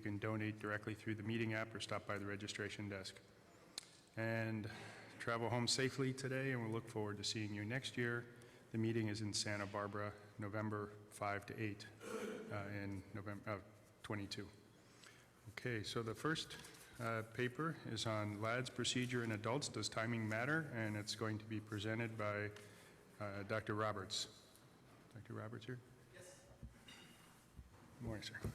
can donate directly through the meeting app or stop by the registration desk. And travel home safely today, and we'll look forward to seeing you next year. The meeting is in Santa Barbara, November 5 to 8 in November 22. Okay, so the first paper is on LADS procedure in adults. Does timing matter? And it's going to be presented by Dr. Roberts. Dr. Roberts here? Yes. Good morning, sir.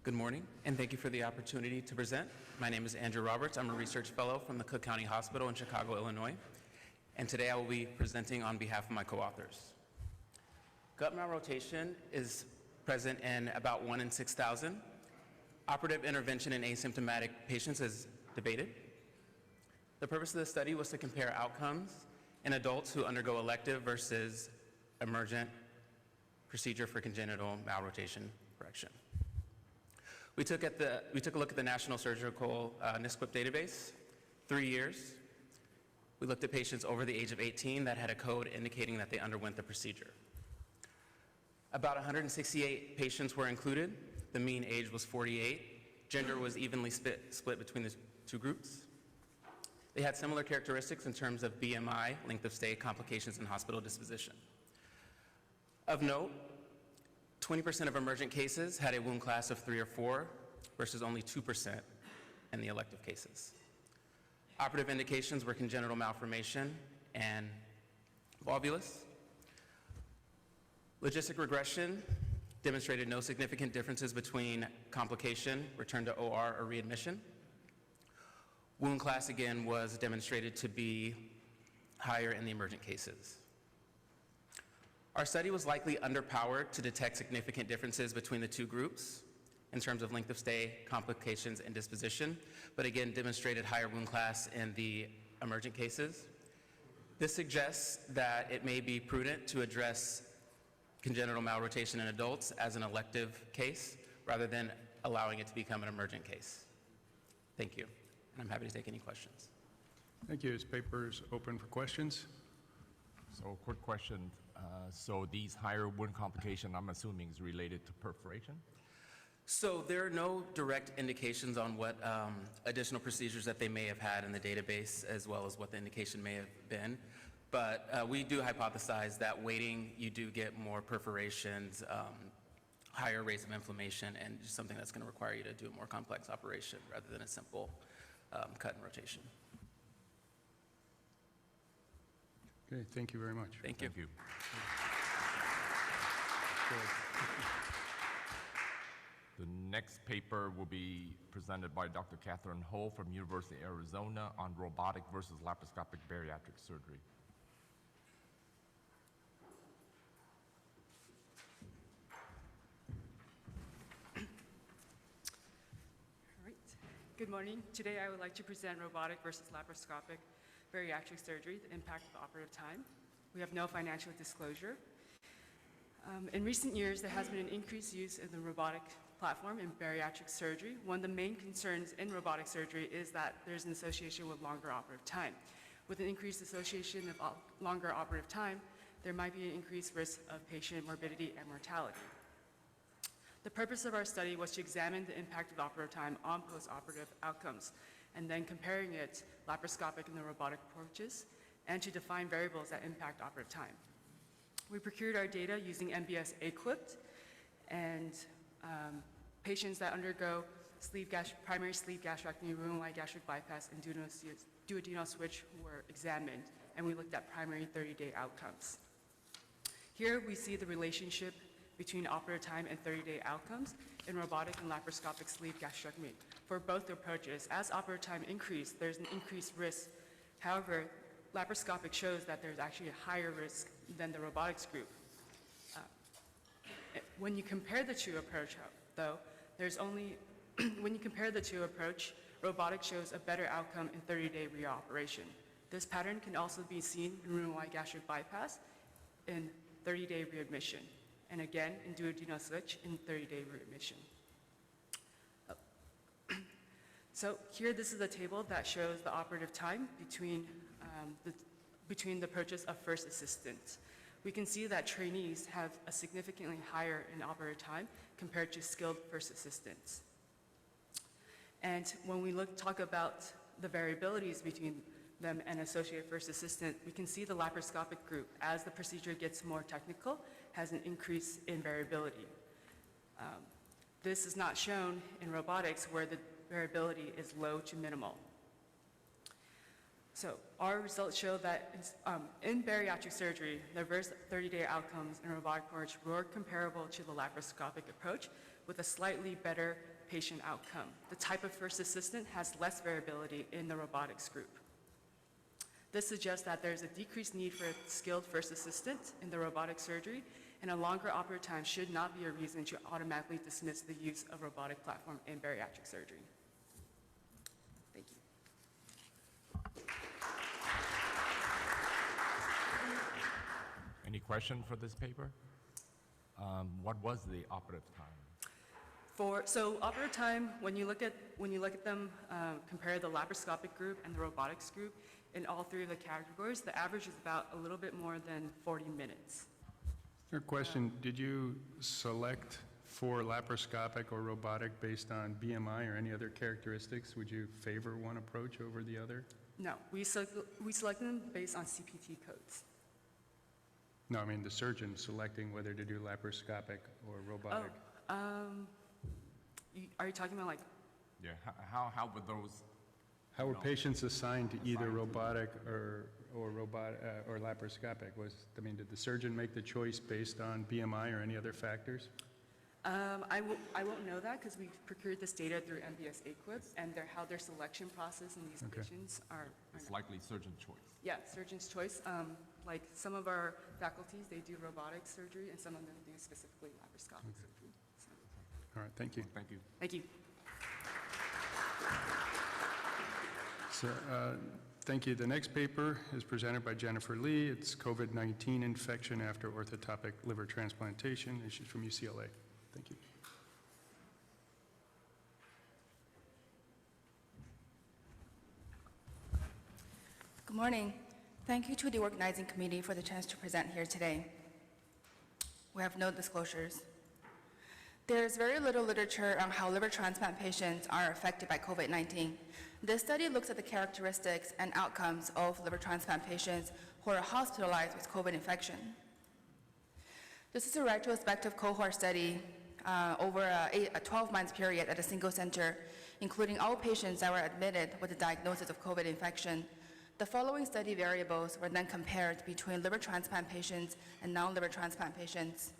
Good morning, and thank you for the opportunity to present. My name is Andrew Roberts. I'm a research fellow from the Cook County Hospital in Chicago, Illinois. And today I will be presenting on behalf of my co-authors. Gut malrotation is present in about 1 in 6,000. Operative intervention in asymptomatic patients is debated. The purpose of the study was to compare outcomes in adults who undergo elective versus emergent procedure for congenital malrotation correction. We took a look at the National Surgical NSQIP database, 3 years. We looked at patients over the age of 18 that had a code indicating that they underwent the procedure. About 168 patients were included. The mean age was 48. Gender was evenly split between the two groups. They had similar characteristics in terms of BMI, length of stay, complications, and hospital disposition. Of note, 20% of emergent cases had a wound class of 3 or 4 versus only 2% in the elective cases. Operative indications were congenital malformation and volvulus. Logistic regression demonstrated no significant differences between complication, return to OR, or readmission. Wound class, again, was demonstrated to be higher in the emergent cases. Our study was likely underpowered to detect significant differences between the two groups in terms of length of stay, complications, and disposition, but again demonstrated higher wound class in the emergent cases. This suggests that it may be prudent to address congenital malrotation in adults as an elective case rather than allowing it to become an emergent case. Thank you, and I'm happy to take any questions. Thank you. This paper is open for questions. So, quick question. So these higher wound complication, I'm assuming, is related to perforation? So there are no direct indications on what additional procedures that they may have had in the database, as well as what the indication may have been. But we do hypothesize that waiting, you do get more perforations, higher rates of inflammation, and just something that's going to require you to do a more complex operation rather than a simple cut and rotation. Okay, thank you very much. Thank you. Thank you. The next paper will be presented by Dr. Catherine Ho from University of Arizona on robotic versus laparoscopic bariatric surgery. All right. Good morning. Today I would like to present robotic versus laparoscopic bariatric surgery, the impact of operative time. We have no financial disclosure. In recent years, there has been an increased use of the robotic platform in bariatric surgery. One of the main concerns in robotic surgery is that there's an association with longer operative time. With an increased association of longer operative time, there might be an increased risk of patient morbidity and mortality. The purpose of our study was to examine the impact of operative time on post-operative outcomes, and then comparing it laparoscopic and the robotic approaches, and to define variables that impact operative time. We procured our data using MBS equipped, and patients that undergo primary sleeve gastrectomy, room-wide gastric bypass, and duodenal switch were examined, and we looked at primary 30-day outcomes. Here we see the relationship between operative time and 30-day outcomes in robotic and laparoscopic sleeve gastrectomy. For both approaches, as operative time increased, there's an increased risk. However, laparoscopic shows that there's actually a higher risk than the robotics group. When you compare the two approaches, though, when you compare the two approaches, robotics shows a better outcome in 30-day reoperation. This pattern can also be seen in room-wide gastric bypass in 30-day readmission, and again in duodenal switch in 30-day readmission. So here, this is a table that shows the operative time between the approaches of first assistance. we can see that trainees have a significantly higher in operative time compared to skilled first assistants. And when we talk about the variabilities between them and associate first assistant, we can see the laparoscopic group, as the procedure gets more technical, has an increase in variability. This is not shown in robotics, where the variability is low to minimal. So our results show that in bariatric surgery, the first 30-day outcomes in robotic approach were comparable to the laparoscopic approach, with a slightly better patient outcome. The type of first assistant has less variability in the robotics group. This suggests that there's a decreased need for a skilled first assistant in the robotic surgery, and a longer operative time should not be a reason to automatically dismiss the use of robotic platform in bariatric surgery. Thank you. Any question for this paper? What was the operative time? So operative time, when you look at them, compare the laparoscopic group and the robotics group, in all three of the categories, the average is about a little bit more than 40 minutes. Your question, did you select for laparoscopic or robotic based on BMI or any other characteristics? Would you favor one approach over the other? No, we selected them based on CPT codes. No, I mean the surgeon selecting whether to do laparoscopic or robotic. Are you talking about like? Yeah, how would those? How were patients assigned to either robotic or laparoscopic? Did the surgeon make the choice based on BMI or any other factors? I won't know that because we procured this data through MBSA quips, and how their selection process in these patients are It's likely surgeon's choice. Yeah, surgeon's choice. Like some of our faculties, they do robotic surgery, and some of them do specifically laparoscopic surgery. So. All right, thank you. Thank you. Thank you. So, thank you. The next paper is presented by Jennifer Lee. It's COVID-19 infection after orthotopic liver transplantation. And she's from UCLA. Thank you. Good morning. Thank you to the organizing committee for the chance to present here today. We have no disclosures. There is very little literature on how liver transplant patients are affected by COVID-19. This study looks at the characteristics and outcomes of liver transplant patients who are hospitalized with COVID infection. This is a retrospective cohort study over a 12-month period at a single center, including all patients that were admitted with a diagnosis of COVID infection. The following study variables were then compared between liver transplant patients and non-liver transplant patients.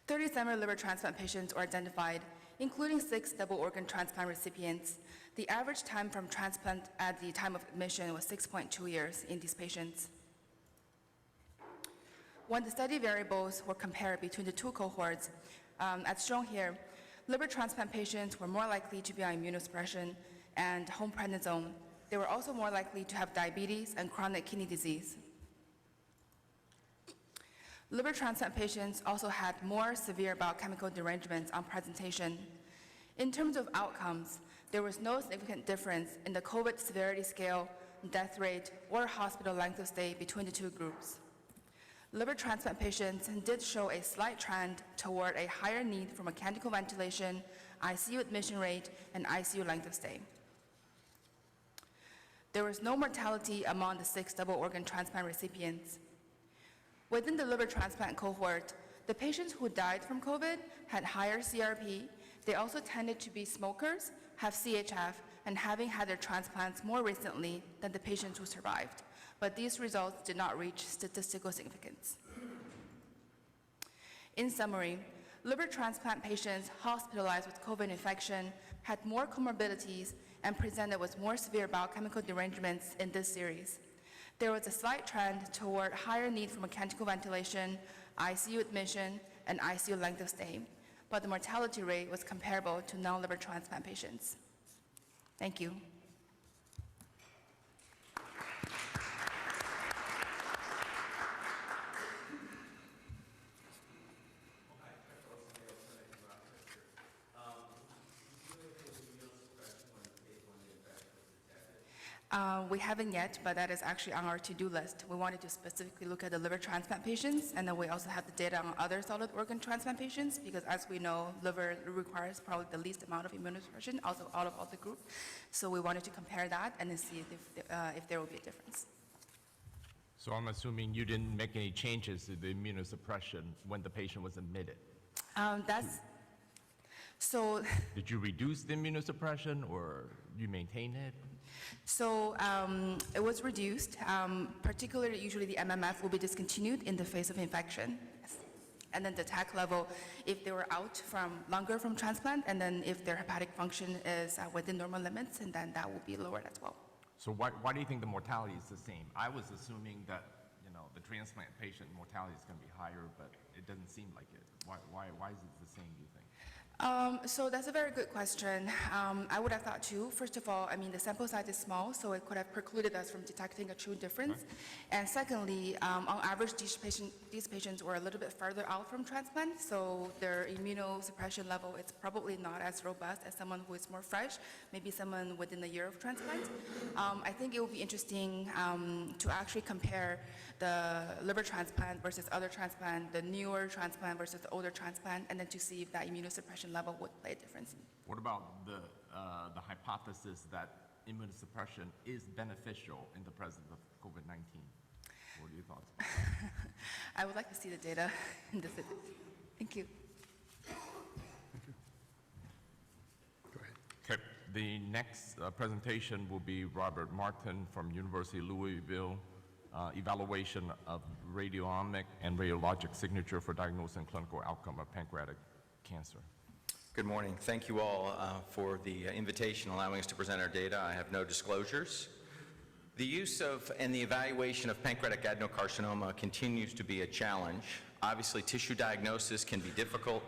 37 liver transplant patients were identified, including 6 double organ transplant recipients. The average time from transplant at the time of admission was 6.2 years in these patients. When the study variables were compared between the two cohorts, as shown here, liver transplant patients were more likely to be on immunosuppression and home prednisone. They were also more likely to have diabetes and chronic kidney disease. Liver transplant patients also had more severe biochemical derangements on presentation. In terms of outcomes, there was no significant difference in the COVID severity scale, death rate, or hospital length of stay between the two groups. Liver transplant patients did show a slight trend toward a higher need for mechanical ventilation, ICU admission rate, and ICU length of stay. There was no mortality among the 6 double organ transplant recipients. Within the liver transplant cohort, the patients who died from COVID had higher CRP. They also tended to be smokers, have CHF, and having had their transplants more recently than the patients who survived. But these results did not reach statistical significance. In summary, liver transplant patients hospitalized with COVID infection had more comorbidities and presented with more severe biochemical derangements in this series. There was a slight trend toward higher need for mechanical ventilation, ICU admission, and ICU length of stay, but the mortality rate was comparable to non-liver transplant patients. Thank you. We haven't yet, but that is actually on our to-do list. We wanted to specifically look at the liver transplant patients, and then we also have the data on other solid organ transplant patients, because as we know, liver requires probably the least amount of immunosuppression, also out of all the group. So we wanted to compare that and then see if there will be a difference. So I'm assuming you didn't make any changes to the immunosuppression when the patient was admitted. So Did you reduce the immunosuppression or you maintain it? So it was reduced, particularly usually the MMF will be discontinued in the face of infection. Yes. And then the TAC level, if they were out longer from transplant, and then if their hepatic function is within normal limits, and then that will be lowered as well. So why do you think the mortality is the same? I was assuming that, the transplant patient mortality is going to be higher, but it doesn't seem like it. Why is it the same, do you think? So that's a very good question. I would have thought too. First of all, the sample size is small, so it could have precluded us from detecting a true difference. Right. And secondly, on average, these patients were a little bit further out from transplant, so their immunosuppression level is probably not as robust as someone who is more fresh, maybe someone within a year of transplant. I think it will be interesting to actually compare the liver transplant versus other transplant, the newer transplant versus the older transplant, and then to see if that immunosuppression level would play a difference. What about the hypothesis that immunosuppression is beneficial in the presence of COVID-19? What are your thoughts about that? I would like to see the data in this. Thank you. Go ahead. Okay, the next presentation will be Robert Martin from University of Louisville, evaluation of radiomic and radiologic signature for diagnosis and clinical outcome of pancreatic cancer. Good morning. Thank you all for the invitation allowing us to present our data. I have no disclosures. The use of and the evaluation of pancreatic adenocarcinoma continues to be a challenge. Obviously, tissue diagnosis can be difficult.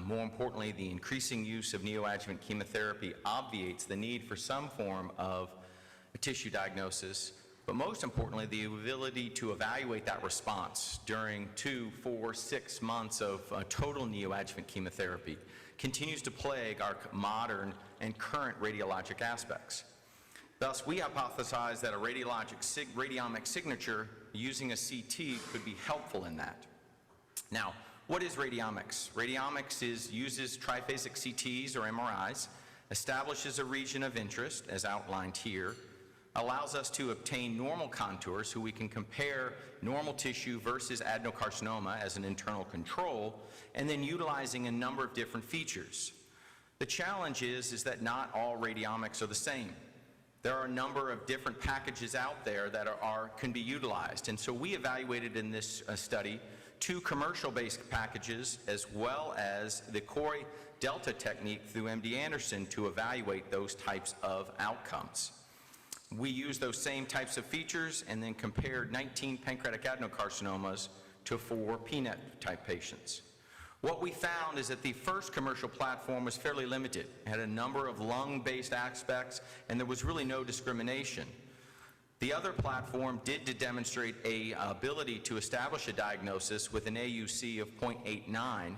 More importantly, the increasing use of neoadjuvant chemotherapy obviates the need for some form of tissue diagnosis. But most importantly, the ability to evaluate that response during 2, 4, 6 months of total neoadjuvant chemotherapy continues to plague our modern and current radiologic aspects. Thus, we hypothesize that a radiomic signature using a CT could be helpful in that. Now, what is radiomics? Radiomics uses triphasic CTs or MRIs, establishes a region of interest, as outlined here, allows us to obtain normal contours so we can compare normal tissue versus adenocarcinoma as an internal control, and then utilizing a number of different features. The challenge is that not all radiomics are the same. There are a number of different packages out there that can be utilized, and so we evaluated in this study 2 commercial-based packages as well as the Corey Delta technique through MD Anderson to evaluate those types of outcomes. We used those same types of features and then compared 19 pancreatic adenocarcinomas to 4 PNET type patients. What we found is that the first commercial platform was fairly limited. It had a number of lung-based aspects, and there was really no discrimination. The other platform did demonstrate an ability to establish a diagnosis with an AUC of 0.89,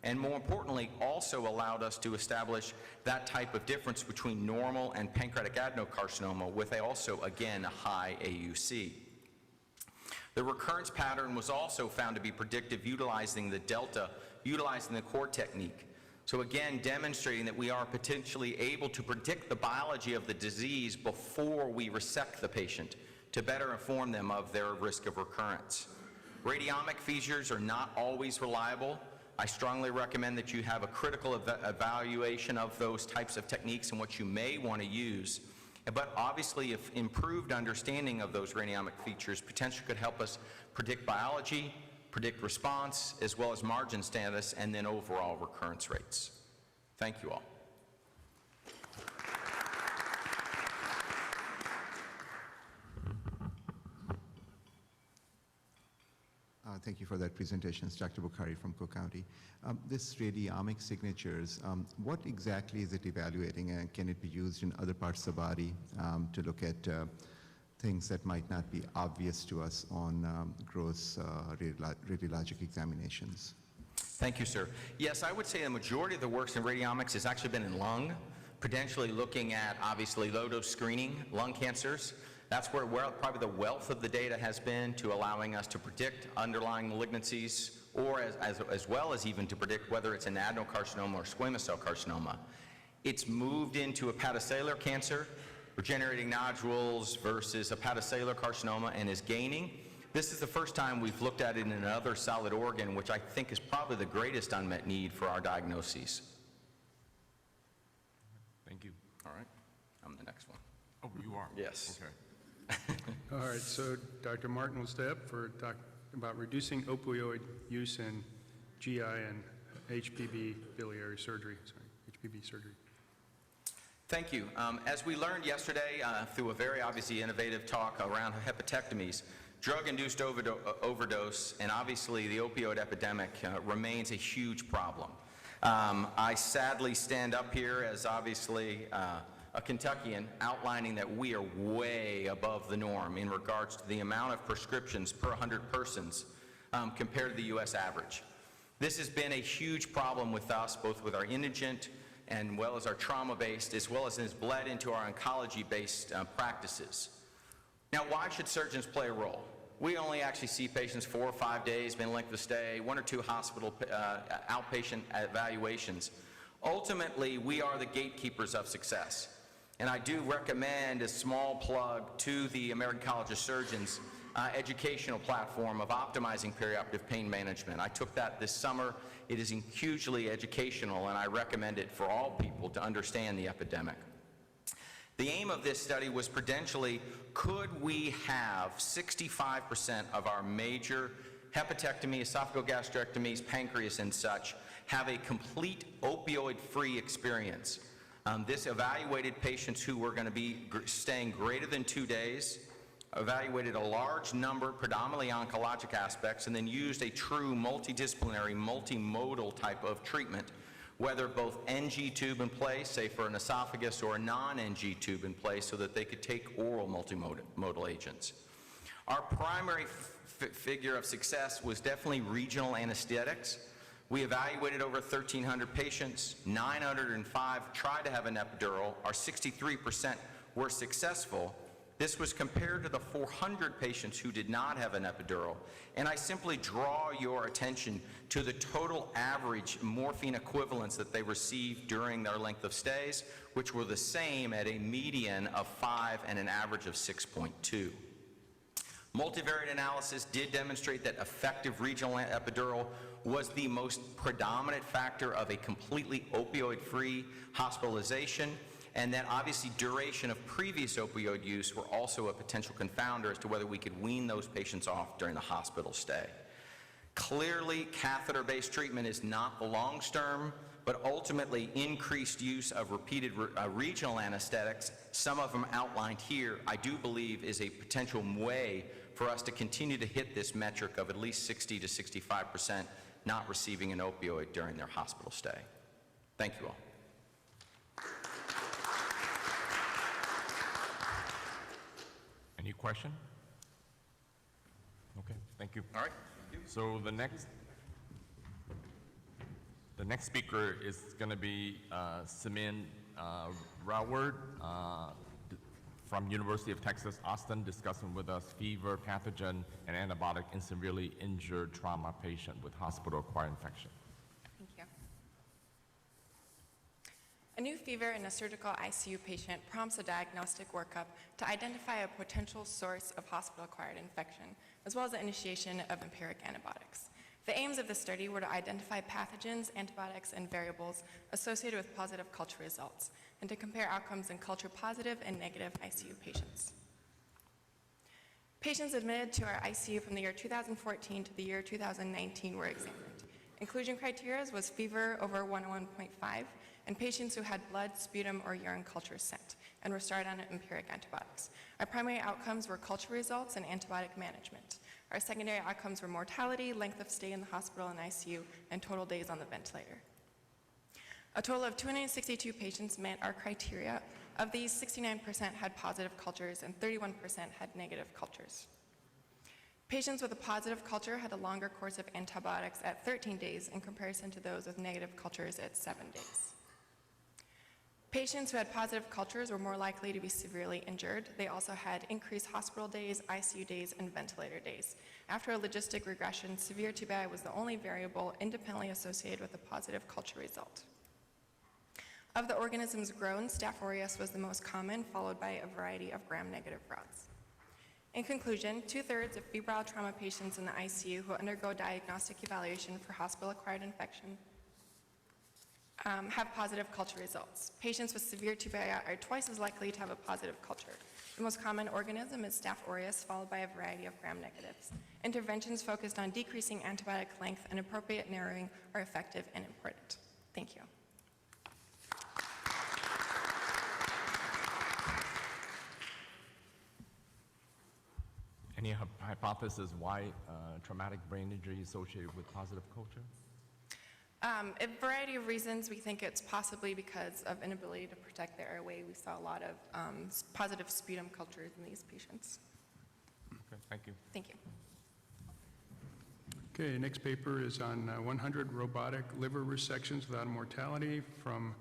and more importantly, also allowed us to establish that type of difference between normal and pancreatic adenocarcinoma with also, again, a high AUC. The recurrence pattern was also found to be predictive utilizing the delta, utilizing the core technique. So again, demonstrating that we are potentially able to predict the biology of the disease before we resect the patient to better inform them of their risk of recurrence. Radiomic features are not always reliable. I strongly recommend that you have a critical evaluation of those types of techniques and what you may want to use. But obviously, if improved understanding of those radiomic features potentially could help us predict biology, predict response, as well as margin status, and then overall recurrence rates. Thank you all. Thank you for that presentation. It's Dr. Bukhari from Cook County. This radiomic signatures, what exactly is it evaluating, and can it be used in other parts of the body to look at things that might not be obvious to us on gross radiologic examinations? Thank you, sir. Yes, I would say the majority of the works in radiomics has actually been in lung, potentially looking at, obviously, low-dose screening, lung cancers. That's where probably the wealth of the data has been to allowing us to predict underlying malignancies, or as well as even to predict whether it's an adenocarcinoma or squamous cell carcinoma. It's moved into hepatocellular cancer, we're generating nodules versus hepatocellular carcinoma, and is gaining. This is the first time we've looked at it in another solid organ, which I think is probably the greatest unmet need for our diagnoses. Thank you. All right, I'm the next one. Oh, you are? Yes. Okay. All right, so Dr. Martin will stay up for talk about reducing opioid use in GI and HPB biliary surgery, HPB surgery. Thank you. As we learned yesterday through a very obviously innovative talk around hepatectomies, drug-induced overdose and obviously the opioid epidemic remains a huge problem. I sadly stand up here as obviously a Kentuckian outlining that we are way above the norm in regards to the amount of prescriptions per 100 persons compared to the U.S. average. This has been a huge problem with us, both with our indigent and well as our trauma-based, as well as has bled into our oncology-based practices. Now, why should surgeons play a role? We only actually see patients 4 or 5 days, min length of stay, 1 or 2 hospital outpatient evaluations. Ultimately, we are the gatekeepers of success. And I do recommend a small plug to the American College of Surgeons educational platform of optimizing perioperative pain management. I took that this summer. It is hugely educational, and I recommend it for all people to understand the epidemic. The aim of this study was potentially, could we have 65% of our major hepatectomy, esophageal gastrectomies, pancreas and such, have a complete opioid-free experience? This evaluated patients who were going to be staying greater than 2 days, evaluated a large number, predominantly oncologic aspects, and then used a true multidisciplinary, multimodal type of treatment, whether both NG tube in place, say for an esophagus, or a non-NG tube in place so that they could take oral multimodal agents. Our primary figure of success was definitely regional anesthetics. We evaluated over 1,300 patients, 905 tried to have an epidural, our 63% were successful. This was compared to the 400 patients who did not have an epidural. And I simply draw your attention to the total average morphine equivalents that they received during their length of stays, which were the same at a median of 5 and an average of 6.2. Multivariate analysis did demonstrate that effective regional epidural was the most predominant factor of a completely opioid-free hospitalization, and that obviously duration of previous opioid use were also a potential confounder as to whether we could wean those patients off during the hospital stay. Clearly, catheter-based treatment is not the long-term, but ultimately increased use of repeated regional anesthetics, some of them outlined here, I do believe is a potential way for us to continue to hit this metric of at least 60 to 65% not receiving an opioid during their hospital stay. Thank you all. Any question? Okay, thank you. All right. So the next speaker is going to be Simin Raworth from University of Texas, Austin, discussing with us fever, pathogen, and antibiotic in severely injured trauma patient with hospital-acquired infection. Thank you. A new fever in a surgical ICU patient prompts a diagnostic workup to identify a potential source of hospital-acquired infection, as well as the initiation of empiric antibiotics. The aims of this study were to identify pathogens, antibiotics, and variables associated with positive culture results, and to compare outcomes in culture-positive and negative ICU patients. Patients admitted to our ICU from the year 2014 to the year 2019 were examined. Inclusion criteria was fever over 101.5, and patients who had blood, sputum, or urine cultures sent, and were started on empiric antibiotics. Our primary outcomes were culture results and antibiotic management. Our secondary outcomes were mortality, length of stay in the hospital and ICU, and total days on the ventilator. A total of 262 patients met our criteria. Of these, 69% had positive cultures and 31% had negative cultures. Patients with a positive culture had a longer course of antibiotics at 13 days in comparison to those with negative cultures at 7 days. Patients who had positive cultures were more likely to be severely injured. They also had increased hospital days, ICU days, and ventilator days. After a logistic regression, severe TBI was the only variable independently associated with a positive culture result. Of the organisms grown, Staph aureus was the most common, followed by a variety of gram-negative routes. In conclusion, 2/3 of febrile trauma patients in the ICU who undergo diagnostic evaluation for hospital-acquired infection have positive culture results. Patients with severe TBI are twice as likely to have a positive culture. The most common organism is Staph aureus, followed by a variety of gram-negatives. Interventions focused on decreasing antibiotic length and appropriate narrowing are effective and important. Thank you. Any hypothesis why traumatic brain injury is associated with positive culture? A variety of reasons. We think it's possibly because of inability to protect the airway. We saw a lot of positive sputum cultures in these patients. Okay, thank you. Thank you. Okay, next paper is on 100 robotic liver resections without mortality from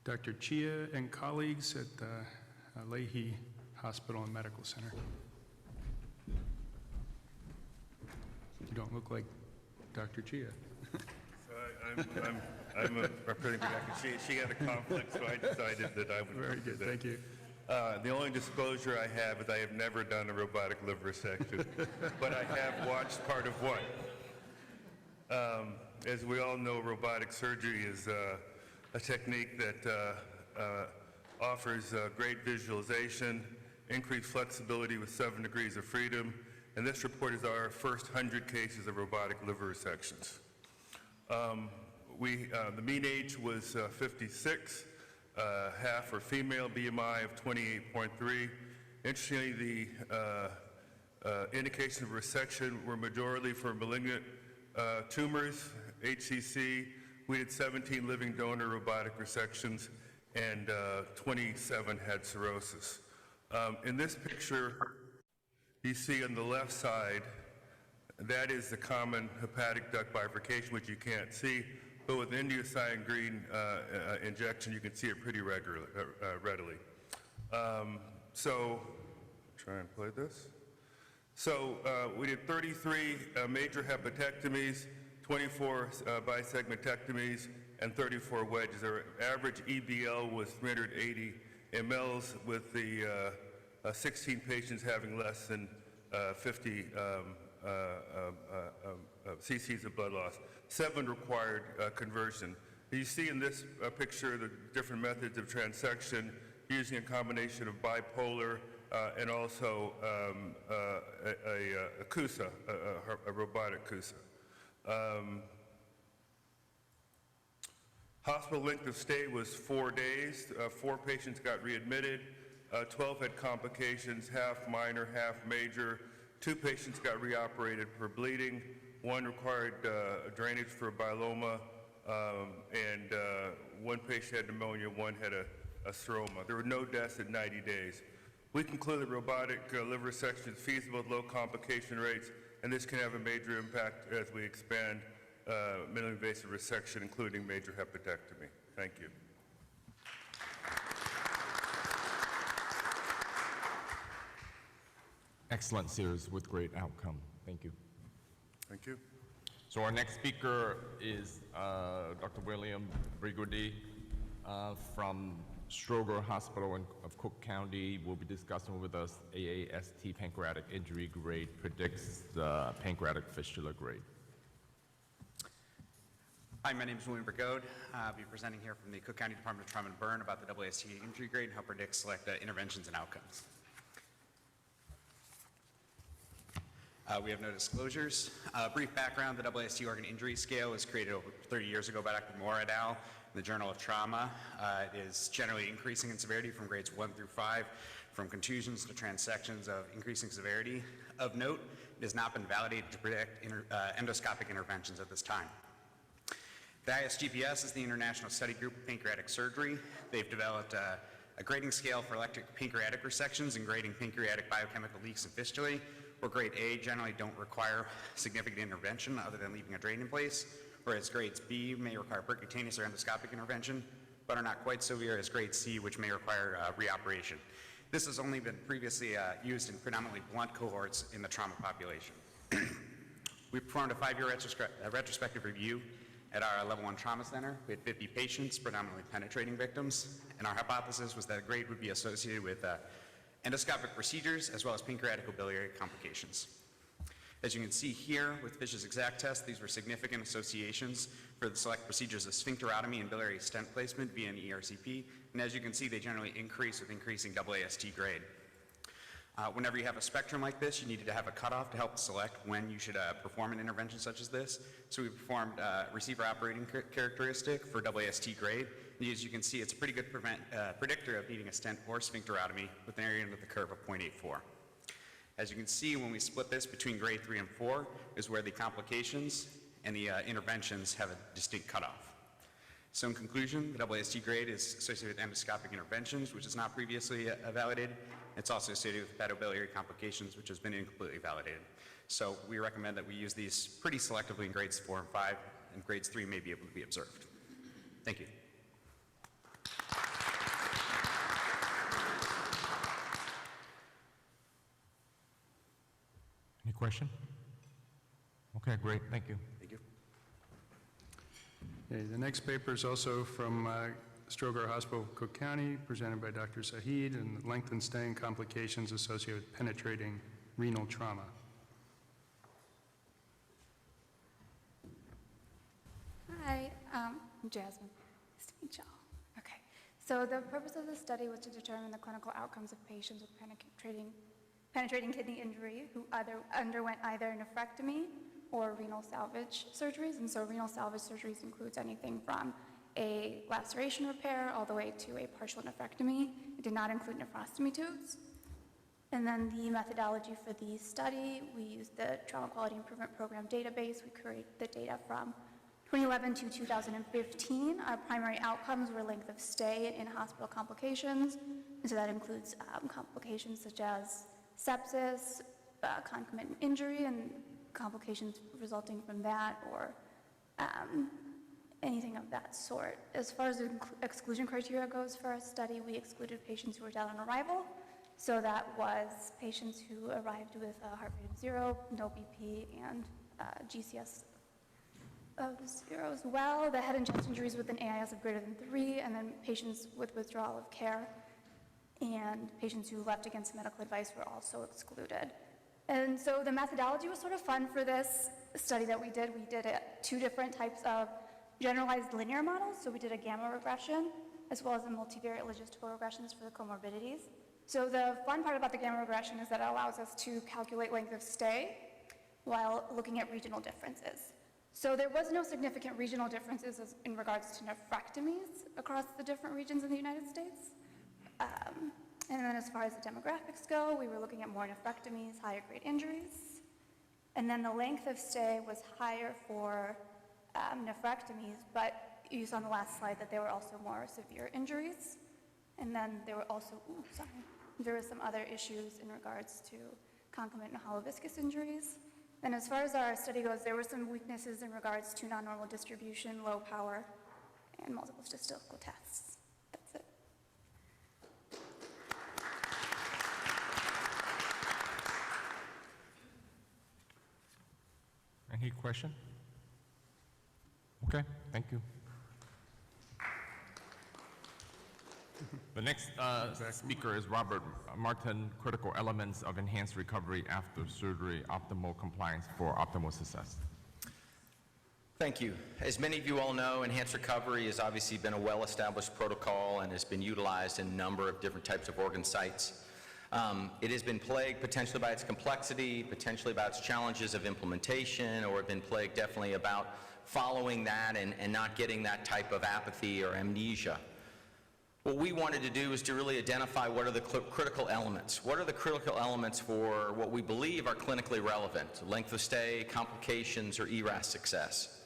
Dr. Chia and colleagues at the Leahy Hospital and Medical Center. You don't look like Dr. Chia. I'm representing Dr. She had a conflict, so I decided that I would. Very good, thank you. The only disclosure I have is I have never done a robotic liver resection, but I have watched part of one. As we all know, robotic surgery is a technique that offers great visualization, increased flexibility with 7 degrees of freedom, and this report is our first 100 cases of robotic liver resections. The mean age was 56, half are female, BMI of 28.3. Interestingly, the indications of resection were majority for malignant tumors, HCC. We did 17 living donor robotic resections, and 27 had cirrhosis. In this picture, you see on the left side, that is the common hepatic duct bifurcation, which you can't see, but with indocyanine green injection, you can see it pretty readily. So, try and play this. So we did 33 major hepatectomies, 24 bisegmentectomies, and 34 wedges. Our average EBL was 380 mLs, with the 16 patients having less than 50 cc's of blood loss. 7 required conversion. You see in this picture the different methods of transection using a combination of bipolar and also a CUSA, a robotic CUSA. Hospital length of stay was 4 days. 4 patients got readmitted. 12 had complications, half minor, half major. 2 patients got reoperated for bleeding. 1 required drainage for a myeloma, and 1 patient had pneumonia, 1 had a seroma. There were no deaths at 90 days. We conclude that robotic liver resection is feasible with low complication rates, and this can have a major impact as we expand minimally invasive resection, including major hepatectomy. Thank you. Excellent series with great outcome. Thank you. Thank you. So our next speaker is Dr. William Brigody from Stroger Hospital of Cook County. Will be discussing with us AAST pancreatic injury grade predicts the pancreatic fistula grade. Hi, my name is William Brigode. I'll be presenting here from the Cook County Department of Trauma and Burn about the WSA injury grade and how it predicts select interventions and outcomes. We have no disclosures. Brief background, the WSA organ injury scale was created over 30 years ago by Dr. Moore et al. In the Journal of Trauma. It is generally increasing in severity from grades 1 through 5, from contusions to transections of increasing severity. Of note, it has not been validated to predict endoscopic interventions at this time. The ISGPS is the International Study Group of Pancreatic Surgery. They've developed a grading scale for electric pancreatic resections and grading pancreatic biochemical leaks and fistulae, where grade A generally don't require significant intervention other than leaving a drain in place, whereas grades B may require percutaneous or endoscopic intervention. but are not quite so severe as grade C, which may require reoperation. This has only been previously used in predominantly blunt cohorts in the trauma population. We performed a 5-year retrospective review at our Level 1 Trauma Center. We had 50 patients, predominantly penetrating victims, and our hypothesis was that grade would be associated with endoscopic procedures as well as pancreatic biliary complications. As you can see here with Fish's exact test, these were significant associations for the select procedures of sphincterotomy and biliary stent placement via an ERCP, and as you can see, they generally increase with increasing WSA grade. Whenever you have a spectrum like this, you needed to have a cutoff to help select when you should perform an intervention such as this. So we performed receiver operating characteristic for WST grade. And as you can see, it's a pretty good predictor of needing a stent or sphincterotomy with an area under the curve of 0.84. As you can see, when we split this between grade 3 and 4 is where the complications and the interventions have a distinct cutoff. So in conclusion, the WST grade is associated with endoscopic interventions, which is not previously validated. It's also associated with hepatobiliary complications, which has been incompletely validated. So we recommend that we use these pretty selectively in grades 4 and 5, and grades 3 may be able to be observed. Thank you. Any question? Okay, great, thank you. Thank you. Okay, the next paper is also from Strogar Hospital, Cook County, presented by Dr. Saeed, and length and stay and complications associated with penetrating renal trauma. Hi, I'm Jasmine. Nice to meet y'all. Okay, so the purpose of the study was to determine the clinical outcomes of patients with penetrating kidney injury who underwent either nephrectomy or renal salvage surgeries. And so renal salvage surgeries includes anything from a laceration repair all the way to a partial nephrectomy. It did not include nephrostomy tubes. And then the methodology for the study, we used the Trauma Quality Improvement Program database. We created the data from 2011 to 2015. Our primary outcomes were length of stay and in-hospital complications. And so that includes complications such as sepsis, concomitant injury, and complications resulting from that, or anything of that sort. As far as the exclusion criteria goes for our study, we excluded patients who were dead on arrival. So that was patients who arrived with a heart rate of 0, no BP, and GCS of 0 as well. The head and chest injuries with an AIS of greater than 3, and then patients with withdrawal of care and patients who left against medical advice were also excluded. And so the methodology was sort of fun for this study that we did. We did 2 different types of generalized linear models. So we did a gamma regression as well as a multivariate logistical regressions for the comorbidities. So the fun part about the gamma regression is that it allows us to calculate length of stay while looking at regional differences. So there was no significant regional differences in regards to nephrectomies across the different regions in the United States. And then as far as the demographics go, we were looking at more nephrectomies, higher grade injuries. And then the length of stay was higher for nephrectomies, but you saw on the last slide that there were also more severe injuries. And then there were also, there were some other issues in regards to concomitant and hollow viscous injuries. And as far as our study goes, there were some weaknesses in regards to non-normal distribution, low power, and multiple statistical tests. That's it. Any question? Okay, thank you. The next speaker is Robert Martin, Critical Elements of Enhanced Recovery After Surgery, Optimal Compliance for Optimal Success. Thank you. As many of you all know, enhanced recovery has obviously been a well-established protocol and has been utilized in a number of different types of organ sites. It has been plagued potentially by its complexity, potentially by its challenges of implementation, or been plagued definitely about following that and not getting that type of apathy or amnesia. What we wanted to do is to really identify what are the critical elements. What are the critical elements for what we believe are clinically relevant, length of stay, complications, or ERAS success.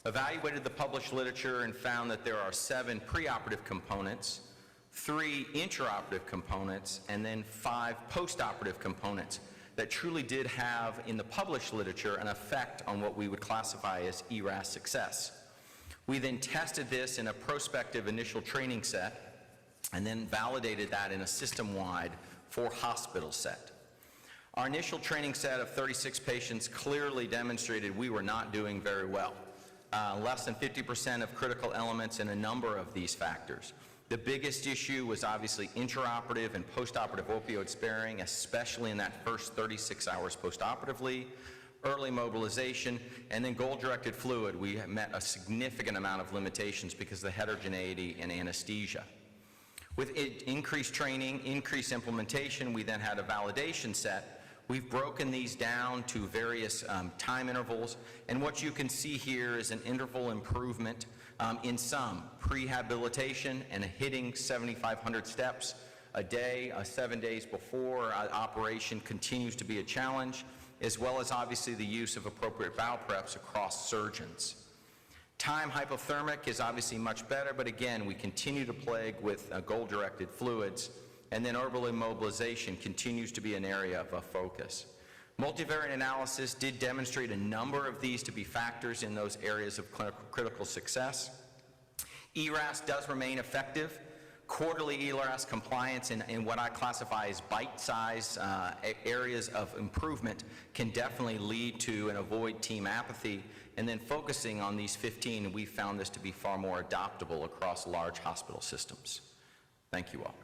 Evaluated the published literature and found that there are 7 preoperative components, 3 intraoperative components, and then 5 postoperative components that truly did have, in the published literature, an effect on what we would classify as ERAS success. We then tested this in a prospective initial training set and then validated that in a system-wide for-hospital set. Our initial training set of 36 patients clearly demonstrated we were not doing very well. Less than 50% of critical elements in a number of these factors. The biggest issue was obviously intraoperative and postoperative opioid sparing, especially in that first 36 hours postoperatively, early mobilization, and then goal-directed fluid. We met a significant amount of limitations because of the heterogeneity in anesthesia. With increased training, increased implementation, we then had a validation set. We've broken these down to various time intervals, and what you can see here is an interval improvement in some prehabilitation and hitting 7,500 steps a day, 7 days before operation continues to be a challenge, as well as obviously the use of appropriate bowel preps across surgeons. Time hypothermic is obviously much better, but again, we continue to plague with goal-directed fluids, and then orbital immobilization continues to be an area of focus. Multivariate analysis did demonstrate a number of these to be factors in those areas of critical success. ERAS does remain effective. Quarterly ERAS compliance in what I classify as bite-sized areas of improvement can definitely lead to and avoid team apathy, and then focusing on these 15, we found this to be far more adoptable across large hospital systems. Thank you all.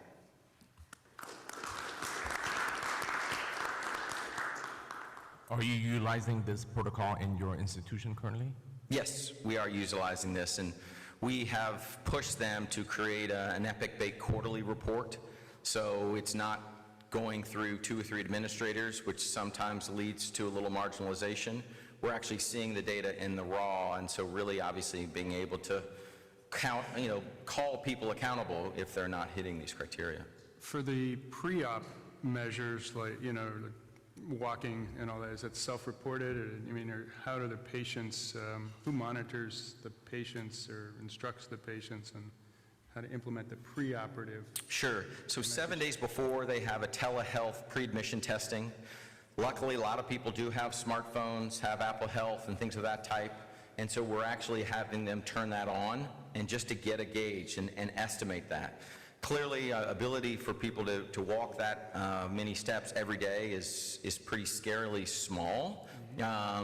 Are you utilizing this protocol in your institution currently? Yes, we are utilizing this, and we have pushed them to create an epic-based quarterly report, so it's not going through 2 or 3 administrators, which sometimes leads to a little marginalization. We're actually seeing the data in the raw, and so really obviously being able to count, call people accountable if they're not hitting these criteria. For the pre-op measures, like, walking and all that, is that self-reported? Or how do the patients, who monitors the patients or instructs the patients on how to implement the pre-operative? Sure. So 7 days before, they have a telehealth pre-admission testing. Luckily, a lot of people do have smartphones, have Apple Health and things of that type, and so we're actually having them turn that on and just to get a gauge and estimate that. Clearly, ability for people to walk that many steps every day is pretty scarily small.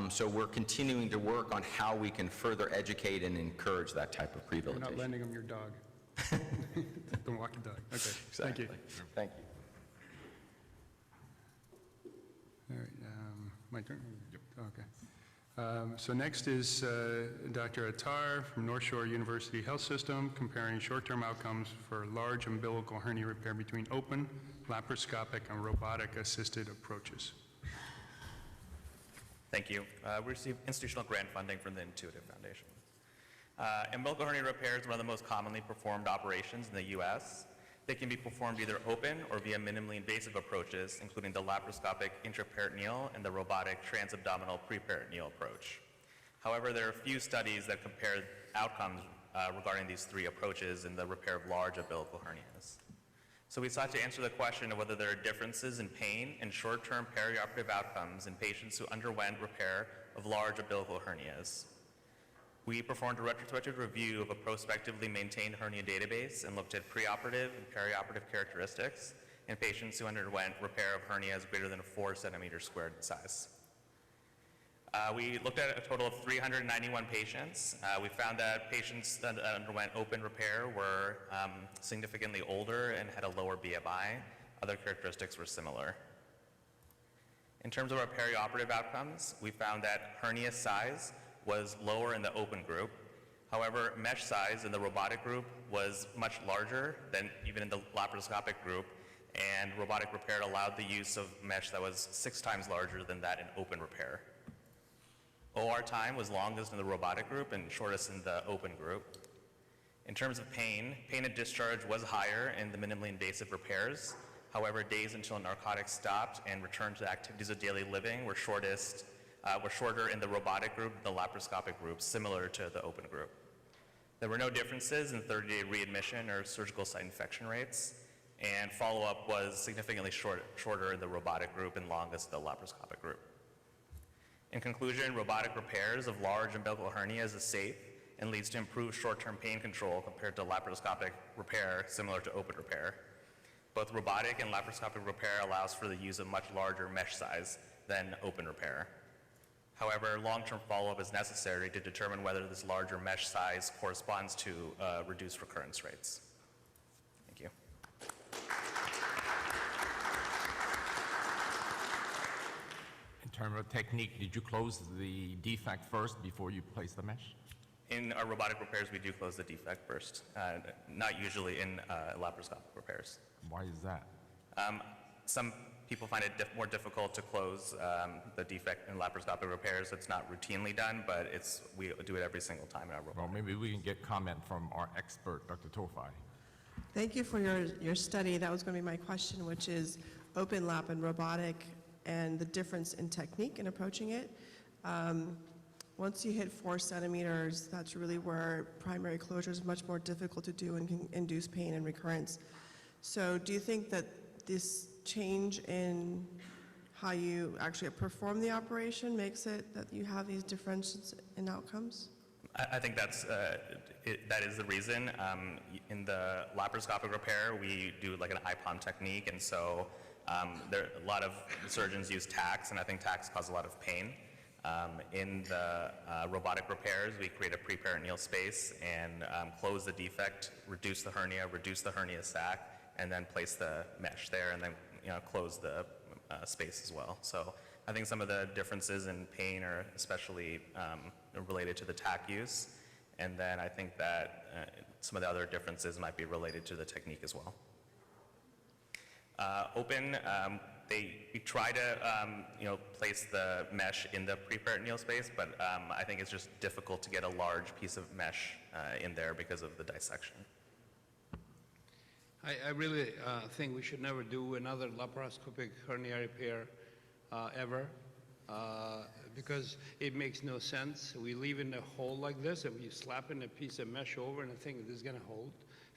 So we're continuing to work on how we can further educate and encourage that type of You're rehabilitation. not lending them your dog. Don't walk a dog. Okay, thank you. Exactly. Thank you. All right, my turn? Yep. Okay. So next is Dr. Attar from North Shore University Health System, comparing short-term outcomes for large umbilical hernia repair between open, laparoscopic, and robotic-assisted approaches. Thank you. We received institutional grant funding from the Intuitive Foundation. Umbilical hernia repair is one of the most commonly performed operations in the U.S. They can be performed either open or via minimally invasive approaches, including the laparoscopic intraperitoneal and the robotic transabdominal preperitoneal approach. However, there are few studies that compare outcomes regarding these 3 approaches in the repair of large umbilical hernias. So we sought to answer the question of whether there are differences in pain and short-term perioperative outcomes in patients who underwent repair of large umbilical hernias. We performed a retrospective review of a prospectively maintained hernia database and looked at preoperative and perioperative characteristics in patients who underwent repair of hernias greater than 4 centimeters squared in size. We looked at a total of 391 patients. We found that patients that underwent open repair were significantly older and had a lower BMI. Other characteristics were similar. In terms of our perioperative outcomes, we found that hernia size was lower in the open group. However, mesh size in the robotic group was much larger than even in the laparoscopic group, and robotic repair allowed the use of mesh that was 6 times larger than that in open repair. OR time was longest in the robotic group and shortest in the open group. In terms of pain at discharge was higher in the minimally invasive repairs. However, days until narcotics stopped and return to activities of daily living were shorter in the robotic group than the laparoscopic group, similar to the open group. There were no differences in 30-day readmission or surgical site infection rates, and follow-up was significantly shorter in the robotic group and longest in the laparoscopic group. In conclusion, robotic repairs of large umbilical hernias is safe and leads to improved short-term pain control compared to laparoscopic repair similar to open repair. Both robotic and laparoscopic repair allows for the use of much larger mesh size than open repair. However, long-term follow-up is necessary to determine whether this larger mesh size corresponds to reduced recurrence rates. Thank you. In terms of technique, did you close the defect first before you place the mesh? In our robotic repairs, we do close the defect first, not usually in laparoscopic repairs. Why is that? Some people find it more difficult to close the defect in laparoscopic repairs. It's not routinely done, but we do it every single time in our robot. Well, maybe we can get comment from our expert, Dr. Tofai. Thank you for your study. That was going to be my question, which is open lap and robotic and the difference in technique in approaching it. Once you hit 4 centimeters, that's really where primary closure is much more difficult to do and can induce pain and recurrence. So do you think that this change in how you actually perform the operation makes it that you have these differences in outcomes? I think that is the reason. In the laparoscopic repair, we do like an IPOM technique, and so a lot of surgeons use tacks, and I think tacks cause a lot of pain. In the robotic repairs, we create a preperitoneal space and close the defect, reduce the hernia sac, and then place the mesh there, and then close the space as well. So I think some of the differences in pain are especially related to the tack use, and then I think that some of the other differences might be related to the technique as well. Open, we try to place the mesh in the preperitoneal space, but I think it's just difficult to get a large piece of mesh in there because of the dissection. I really think we should never do another laparoscopic hernia repair ever, because it makes no sense. We leave in a hole like this, and we slap in a piece of mesh over, and I think this is going to hold.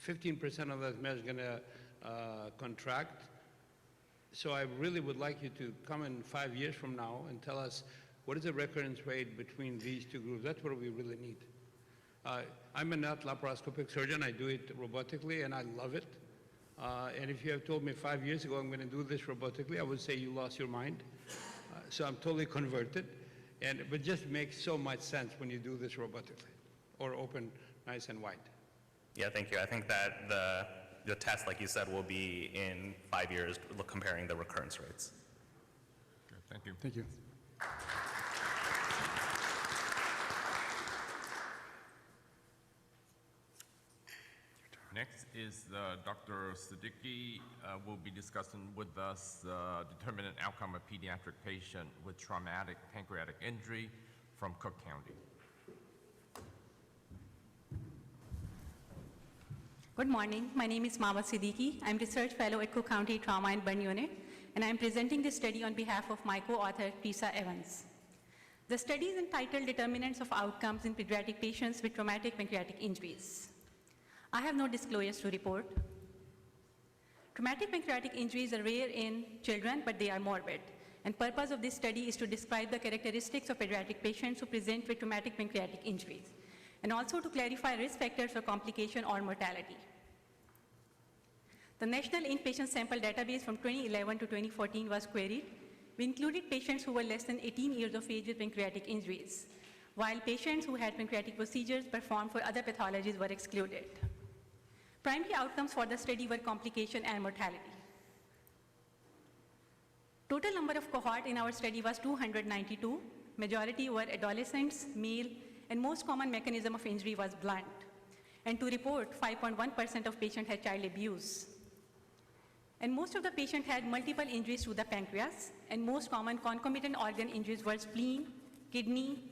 15% of that mesh is going to contract. So I really would like you to come in 5 years from now and tell us what is the recurrence rate between these two groups. That's what we really need. I'm a not laparoscopic surgeon. I do it robotically, and I love it. And if you have told me 5 years ago I'm going to do this robotically, I would say you lost your mind. So I'm totally converted. But it just makes so much sense when you do this robotically, or open nice and wide. Yeah, thank you. I think that the test, like you said, will be in 5 years comparing the recurrence rates. Okay, thank you. Thank you. Next is Dr. Siddiqui will be discussing with us determinant outcome of pediatric patient with traumatic pancreatic injury from Cook County. Good morning. My name is Mama Siddiqui. I'm Research Fellow at Cook County Trauma and Burn Unit, and I'm presenting this study on behalf of my co-author, Teresa Evans. The study is entitled Determinants of Outcomes in Pediatric Patients with Traumatic Pancreatic Injuries. I have no disclosures to report. Traumatic pancreatic injuries are rare in children, but they are morbid. And purpose of this study is to describe the characteristics of pediatric patients who present with traumatic pancreatic injuries, and also to clarify risk factors for complication or mortality. The National Inpatient Sample Database from 2011 to 2014 was queried. We included patients who were less than 18 years of age with pancreatic injuries, while patients who had pancreatic procedures performed for other pathologies were excluded. Primary outcomes for the study were complication and mortality. Total number of cohort in our study was 292. Majority were adolescents, male, and most common mechanism of injury was blunt. And to report, 5.1% of patients had child abuse. And most of the patients had multiple injuries to the pancreas, and most common concomitant organ injuries were spleen, kidney,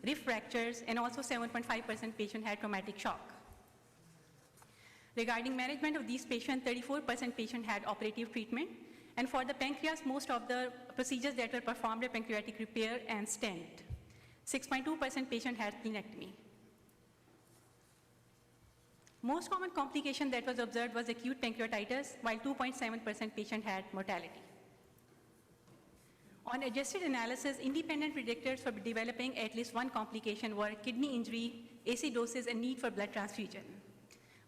rib fractures, and also 7.5% patient had traumatic shock. Regarding management of these patients, 34% patient had operative treatment, and for the pancreas, most of the procedures that were performed were pancreatic repair and stent. 6.2% patient had splenectomy. Most common complication that was observed was acute pancreatitis, while 2.7% patient had mortality. On adjusted analysis, independent predictors for developing at least one complication were kidney injury, acidosis, and need for blood transfusion,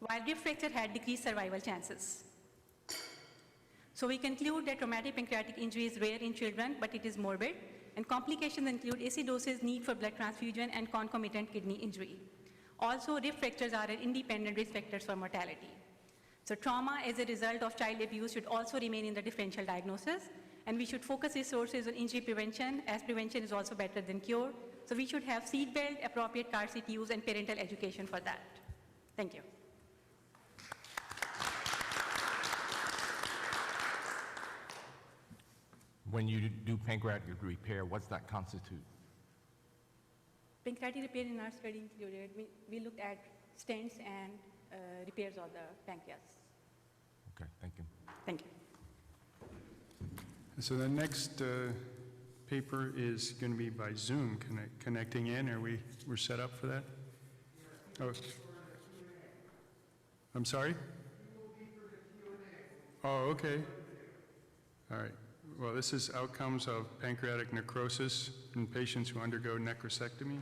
while rib fracture had decreased survival chances. So we conclude that traumatic pancreatic injury is rare in children, but it is morbid, and complications include acidosis, need for blood transfusion, and concomitant kidney injury. Also, rib fractures are an independent risk factors for mortality. So trauma as a result of child abuse should also remain in the differential diagnosis, and we should focus resources on injury prevention, as prevention is also better than cure. So we should have seatbelt, appropriate car seat use, and parental education for that. Thank you. When you do pancreatic repair, what's that constitute? Pancreatic repair in our study included, we looked at stents and repairs of the pancreas. Okay, thank you. Thank you. So the next paper is going to be by Zoom, connecting in. We're set up for that? Oh. I'm sorry? Oh, okay. All right. Well, this is outcomes of pancreatic necrosis in patients who undergo necrosectomy,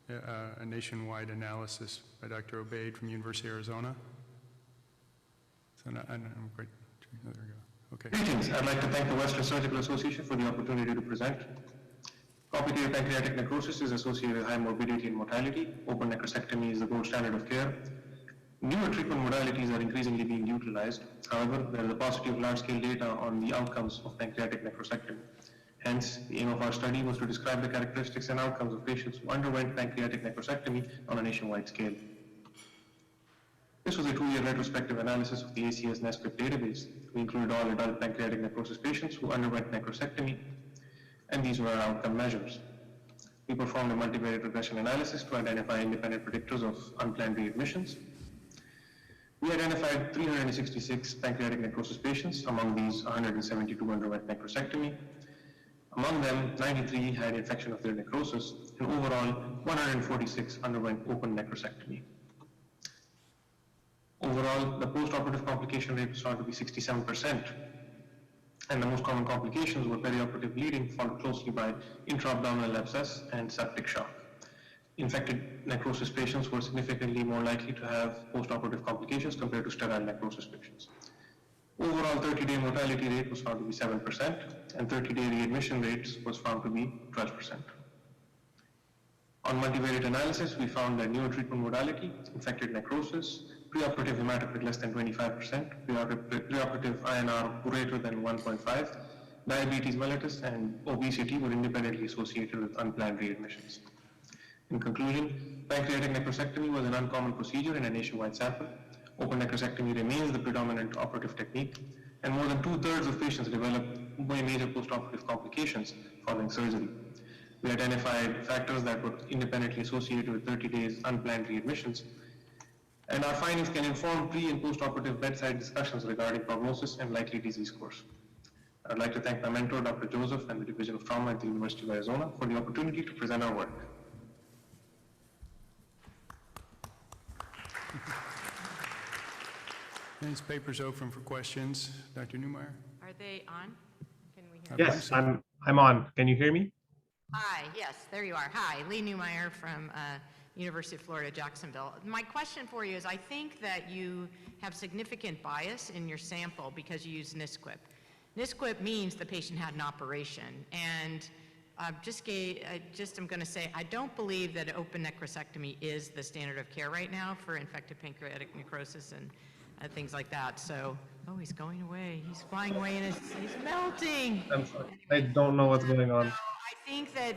a nationwide analysis by Dr. Obaid from University of Arizona. So I'm quite, there we go. Okay. Greetings. I'd like to thank the Western Surgical Association for the opportunity to present. Complicated pancreatic necrosis is associated with high morbidity and mortality. Open necrosectomy is the gold standard of care. Newer treatment modalities are increasingly being utilized. However, there is a paucity of large-scale data on the outcomes of pancreatic necrosectomy. Hence, the aim of our study was to describe the characteristics and outcomes of patients who underwent pancreatic necrosectomy on a nationwide scale. This was a 2-year retrospective analysis of the ACS NESQIP database. We included all adult pancreatic necrosis patients who underwent necrosectomy, and these were our outcome measures. We performed a multivariate regression analysis to identify independent predictors of unplanned readmissions. We identified 366 pancreatic necrosis patients. Among these, 172 underwent necrosectomy. Among them, 93 had infection of their necrosis, and overall, 146 underwent open necrosectomy. Overall, the post-operative complication rate was found to be 67%, and the most common complications were perioperative bleeding, followed closely by intra-abdominal abscess and septic shock. Infected necrosis patients were significantly more likely to have post-operative complications compared to sterile necrosis patients. Overall 30-day mortality rate was found to be 7%, and 30-day readmission rates was found to be 12%. On multivariate analysis, we found that newer treatment modality, infected necrosis, preoperative hematocrit less than 25%, preoperative INR greater than 1.5, diabetes mellitus, and obesity were independently associated with unplanned readmissions. In conclusion, pancreatic necrosectomy was an uncommon procedure in a nationwide sample. Open necrosectomy remains the predominant operative technique, and more than 2/3 of patients develop major postoperative complications following surgery. We identified factors that were independently associated with 30 days unplanned readmissions, and our findings can inform pre- and postoperative bedside discussions regarding prognosis and likely disease course. I'd like to thank my mentor, Dr. Joseph, and the Division of Trauma at the University of Arizona for the opportunity to present our work. This paper's open for questions. Dr. Neumeier? Are they on? Can we hear? Yes, I'm on. Can you hear me? Hi, yes, there you are. Hi, Lee Neumeier from University of Florida, Jacksonville. My question for you is, I think that you have significant bias in your sample because you use NSQIP. NSQIP means the patient had an operation, and I'm going to say, I don't believe that open necrosectomy is the standard of care right now for infected pancreatic necrosis and things like that. So, oh, he's going away. He's flying away and he's melting. I'm sorry. I don't know what's going on. I think that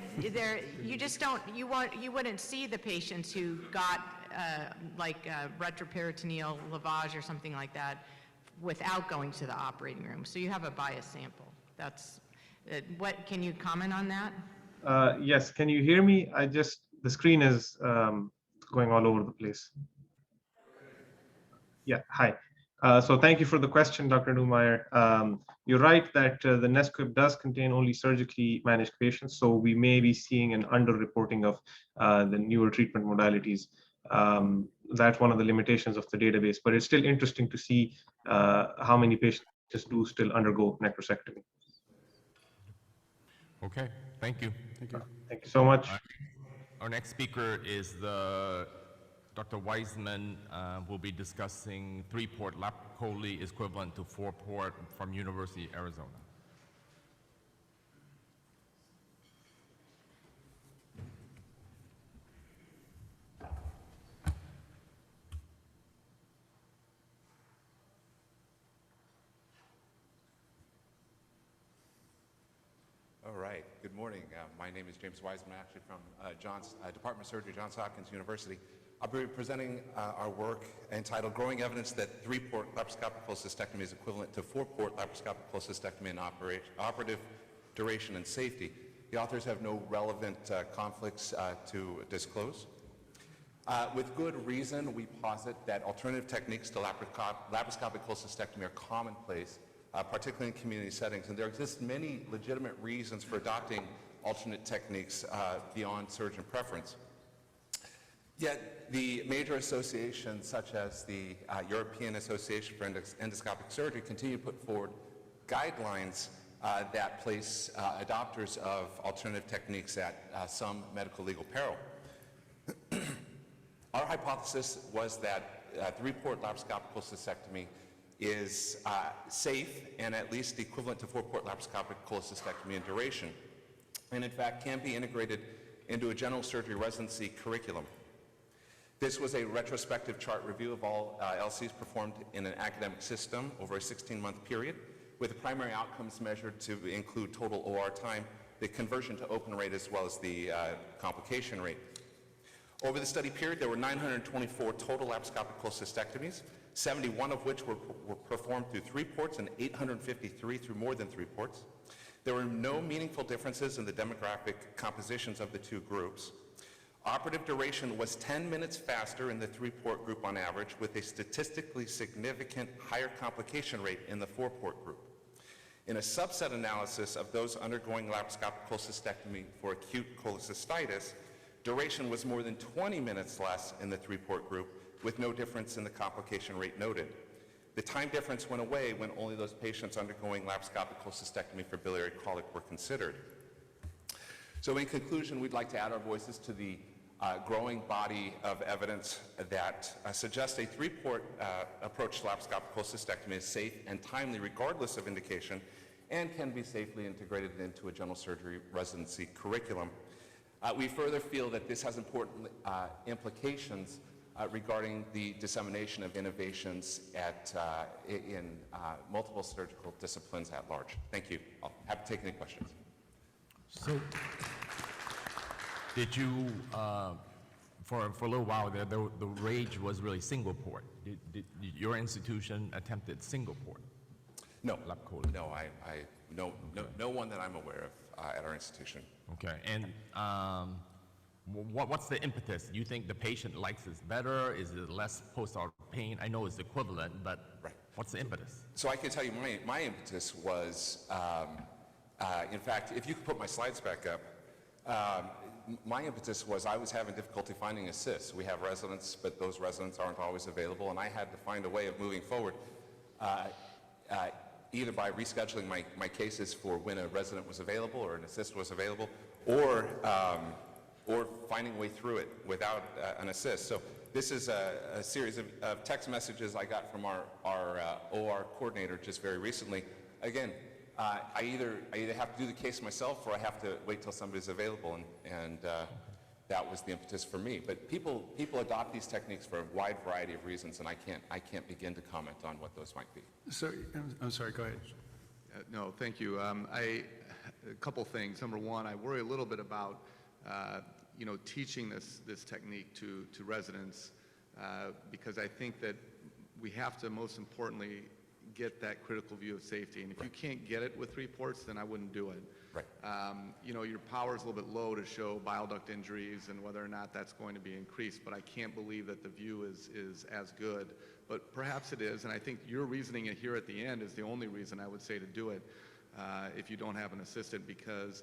you just don't, you wouldn't see the patients who got retroperitoneal lavage or something like that without going to the operating room. So you have a biased sample. That's, can you comment on that? Yes, can you hear me? The screen is going all over the place. Yeah, hi. So thank you for the question, Dr. Neumeier. You're right that the NSQIP does contain only surgically managed patients, so we may be seeing an underreporting of the newer treatment modalities. That's one of the limitations of the database, but it's still interesting to see how many patients do still undergo necrosectomy. Okay, thank you. Thank you so much. Our next speaker is Dr. Wiseman will be discussing 3-port lap-chole equivalent to 4-port from University of Arizona. All right, good morning. My name is James Wiseman, actually from Department of Surgery, Johns Hopkins University. I'll be presenting our work entitled Growing Evidence That 3-Port Laparoscopic Cholecystectomy is Equivalent to 4-Port Laparoscopic Cholecystectomy in Operative Duration and Safety. The authors have no relevant conflicts to disclose. With good reason, we posit that alternative techniques to laparoscopic cholecystectomy are commonplace, particularly in community settings, and there exist many legitimate reasons for adopting alternate techniques beyond surgeon preference. Yet the major associations, such as the European Association for Endoscopic Surgery, continue to put forward guidelines that place adopters of alternative techniques at some medical legal peril. Our hypothesis was that 3-port laparoscopic cholecystectomy is safe and at least equivalent to 4-port laparoscopic cholecystectomy in duration, and in fact can be integrated into a general surgery residency curriculum. This was a retrospective chart review of all LCs performed in an academic system over a 16-month period, with the primary outcomes measured to include total OR time, the conversion to open rate, as well as the complication rate. Over the study period, there were 924 total laparoscopic cholecystectomies, 71 of which were performed through 3 ports and 853 through more than 3 ports. There were no meaningful differences in the demographic compositions of the two groups. Operative duration was 10 minutes faster in the 3-port group on average, with a statistically significant higher complication rate in the 4-port group. In a subset analysis of those undergoing laparoscopic cholecystectomy for acute cholecystitis, duration was more than 20 minutes less in the 3-port group, with no difference in the complication rate noted. The time difference went away when only those patients undergoing laparoscopic cholecystectomy for biliary colic were considered. So in conclusion, we'd like to add our voices to the growing body of evidence that suggests a 3-port approach to laparoscopic cholecystectomy is safe and timely regardless of indication, and can be safely integrated into a general surgery residency curriculum. We further feel that this has important implications regarding the dissemination of innovations in multiple surgical disciplines at large. Thank you. I'll happy to take any questions. So, did you, for a little while there, the rage was really single port. Did your institution attempted single port? No. No, no one that I'm aware of at our institution. Okay, and what's the impetus? You think the patient likes this better? Is it less post-op pain? I know it's equivalent, but what's the impetus? So I can tell you my impetus was, in fact, if you could put my slides back up, my impetus was I was having difficulty finding assists. We have residents, but those residents aren't always available, and I had to find a way of moving forward, either by rescheduling my cases for when a resident was available or an assist was available, or finding a way through it without an assist. So this is a series of text messages I got from our OR coordinator just very recently. Again, I either have to do the case myself or I have to wait till somebody's available, and that was the impetus for me. But people adopt these techniques for a wide variety of reasons, and I can't begin to comment on what those might be. So, I'm sorry, go ahead. No, thank you. A couple things. Number one, I worry a little bit about teaching this technique to residents because I think that we have to most importantly get that critical view of safety. And if you can't get it with 3 ports, then I wouldn't do it. Right. Your power is a little bit low to show bile duct injuries and whether or not that's going to be increased, but I can't believe that the view is as good. But perhaps it is, and I think your reasoning here at the end is the only reason I would say to do it if you don't have an assistant, because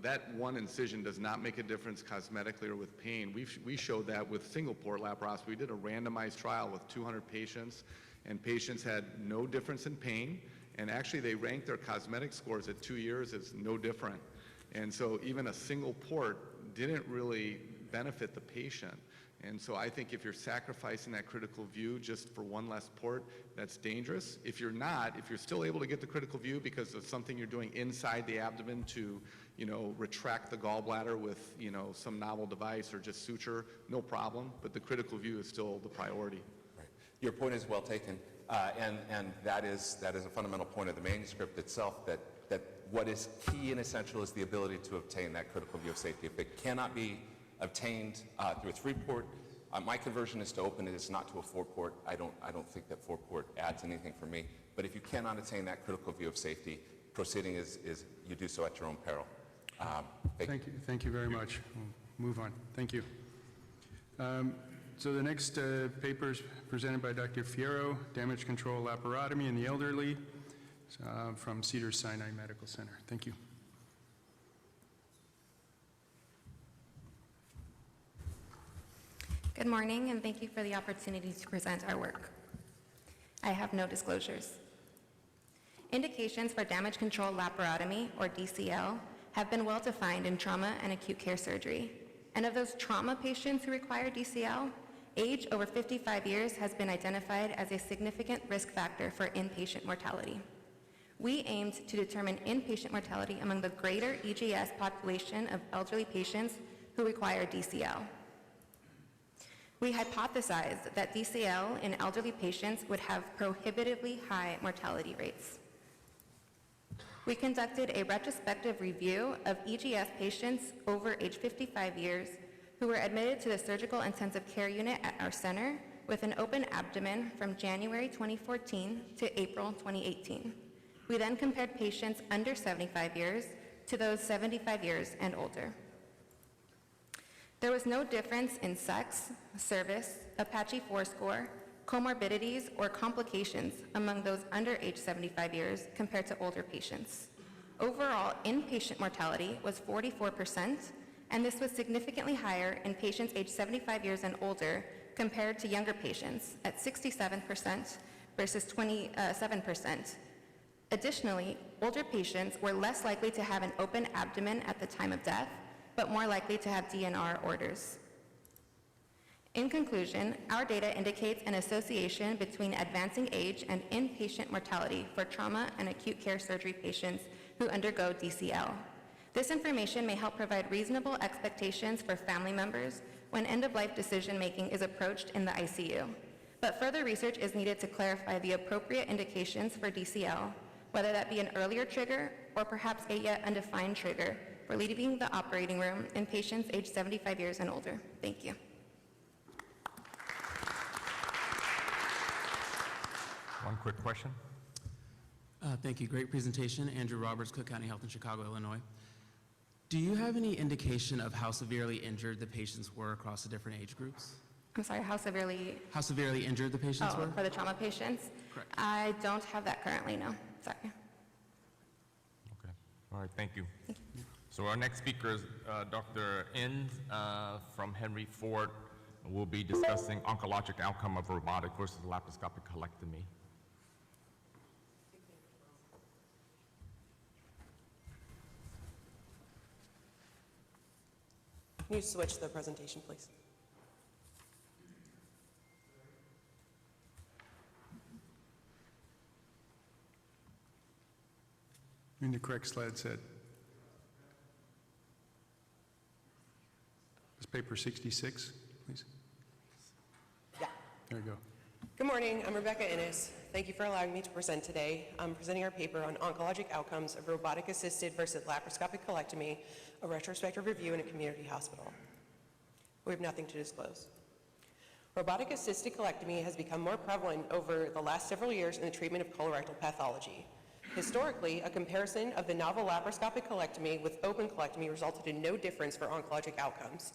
that one incision does not make a difference cosmetically or with pain. We showed that with single port laparoscopy. We did a randomized trial with 200 patients, and patients had no difference in pain, and actually they ranked their cosmetic scores at 2 years as no different. And so even a single port didn't really benefit the patient. And so I think if you're sacrificing that critical view just for one less port, that's dangerous. If you're not, if you're still able to get the critical view because of something you're doing inside the abdomen to, retract the gallbladder with, some novel device or just suture, no problem, but the critical view is still the priority. Right. Your point is well taken, and that is a fundamental point of the manuscript itself, that what is key and essential is the ability to obtain that critical view of safety. If it cannot be obtained through a 3-port, my conversion is to open it, it's not to a 4-port. I don't think that 4-port adds anything for me. But if you cannot attain that critical view of safety, proceeding is you do so at your own peril. Thank you. Thank you very much. We'll move on. Thank you. So the next paper is presented by Dr. Fierro, Damage Control Laparotomy in the Elderly, from Cedars-Sinai Medical Center. Thank you. Good morning, and thank you for the opportunity to present our work. I have no disclosures. Indications for damage control laparotomy, or DCL, have been well defined in trauma and acute care surgery. And of those trauma patients who require DCL, age over 55 years has been identified as a significant risk factor for inpatient mortality. We aimed to determine inpatient mortality among the greater EGS population of elderly patients who require DCL. We hypothesized that DCL in elderly patients would have prohibitively high mortality rates. We conducted a retrospective review of EGS patients over age 55 years who were admitted to the surgical intensive care unit at our center with an open abdomen from January 2014 to April 2018. We then compared patients under 75 years to those 75 years and older. There was no difference in sex, service, Apache 4 score, comorbidities, or complications among those under age 75 years compared to older patients. Overall, inpatient mortality was 44%, and this was significantly higher in patients aged 75 years and older compared to younger patients at 67% versus 27%. Additionally, older patients were less likely to have an open abdomen at the time of death, but more likely to have DNR orders. In conclusion, our data indicates an association between advancing age and inpatient mortality for trauma and acute care surgery patients who undergo DCL. This information may help provide reasonable expectations for family members when end-of-life decision-making is approached in the ICU. But further research is needed to clarify the appropriate indications for DCL, whether that be an earlier trigger or perhaps a yet undefined trigger for leaving the operating room in patients aged 75 years and older. Thank you. One quick question. Thank you. Great presentation. Andrew Roberts, Cook County Health in Chicago, Illinois. Do you have any indication of how severely injured the patients were across the different age groups? I'm sorry, how severely injured the patients were? For the trauma patients? Correct. I don't have that currently, no. Sorry. Okay. All right, thank you. So our next speaker is Dr. Inns from Henry Ford. We'll be discussing oncologic outcome of robotic versus laparoscopic colectomy. Can you switch the presentation, please? In the correct slide set. Is paper 66, please? Yeah. There you go. Good morning, I'm Rebecca Innes. Thank you for allowing me to present today. I'm presenting our paper on oncologic outcomes of robotic-assisted versus laparoscopic colectomy, a retrospective review in a community hospital. We have nothing to disclose. Robotic-assisted colectomy has become more prevalent over the last several years in the treatment of colorectal pathology. Historically, a comparison of the novel laparoscopic colectomy with open colectomy resulted in no difference for oncologic outcomes.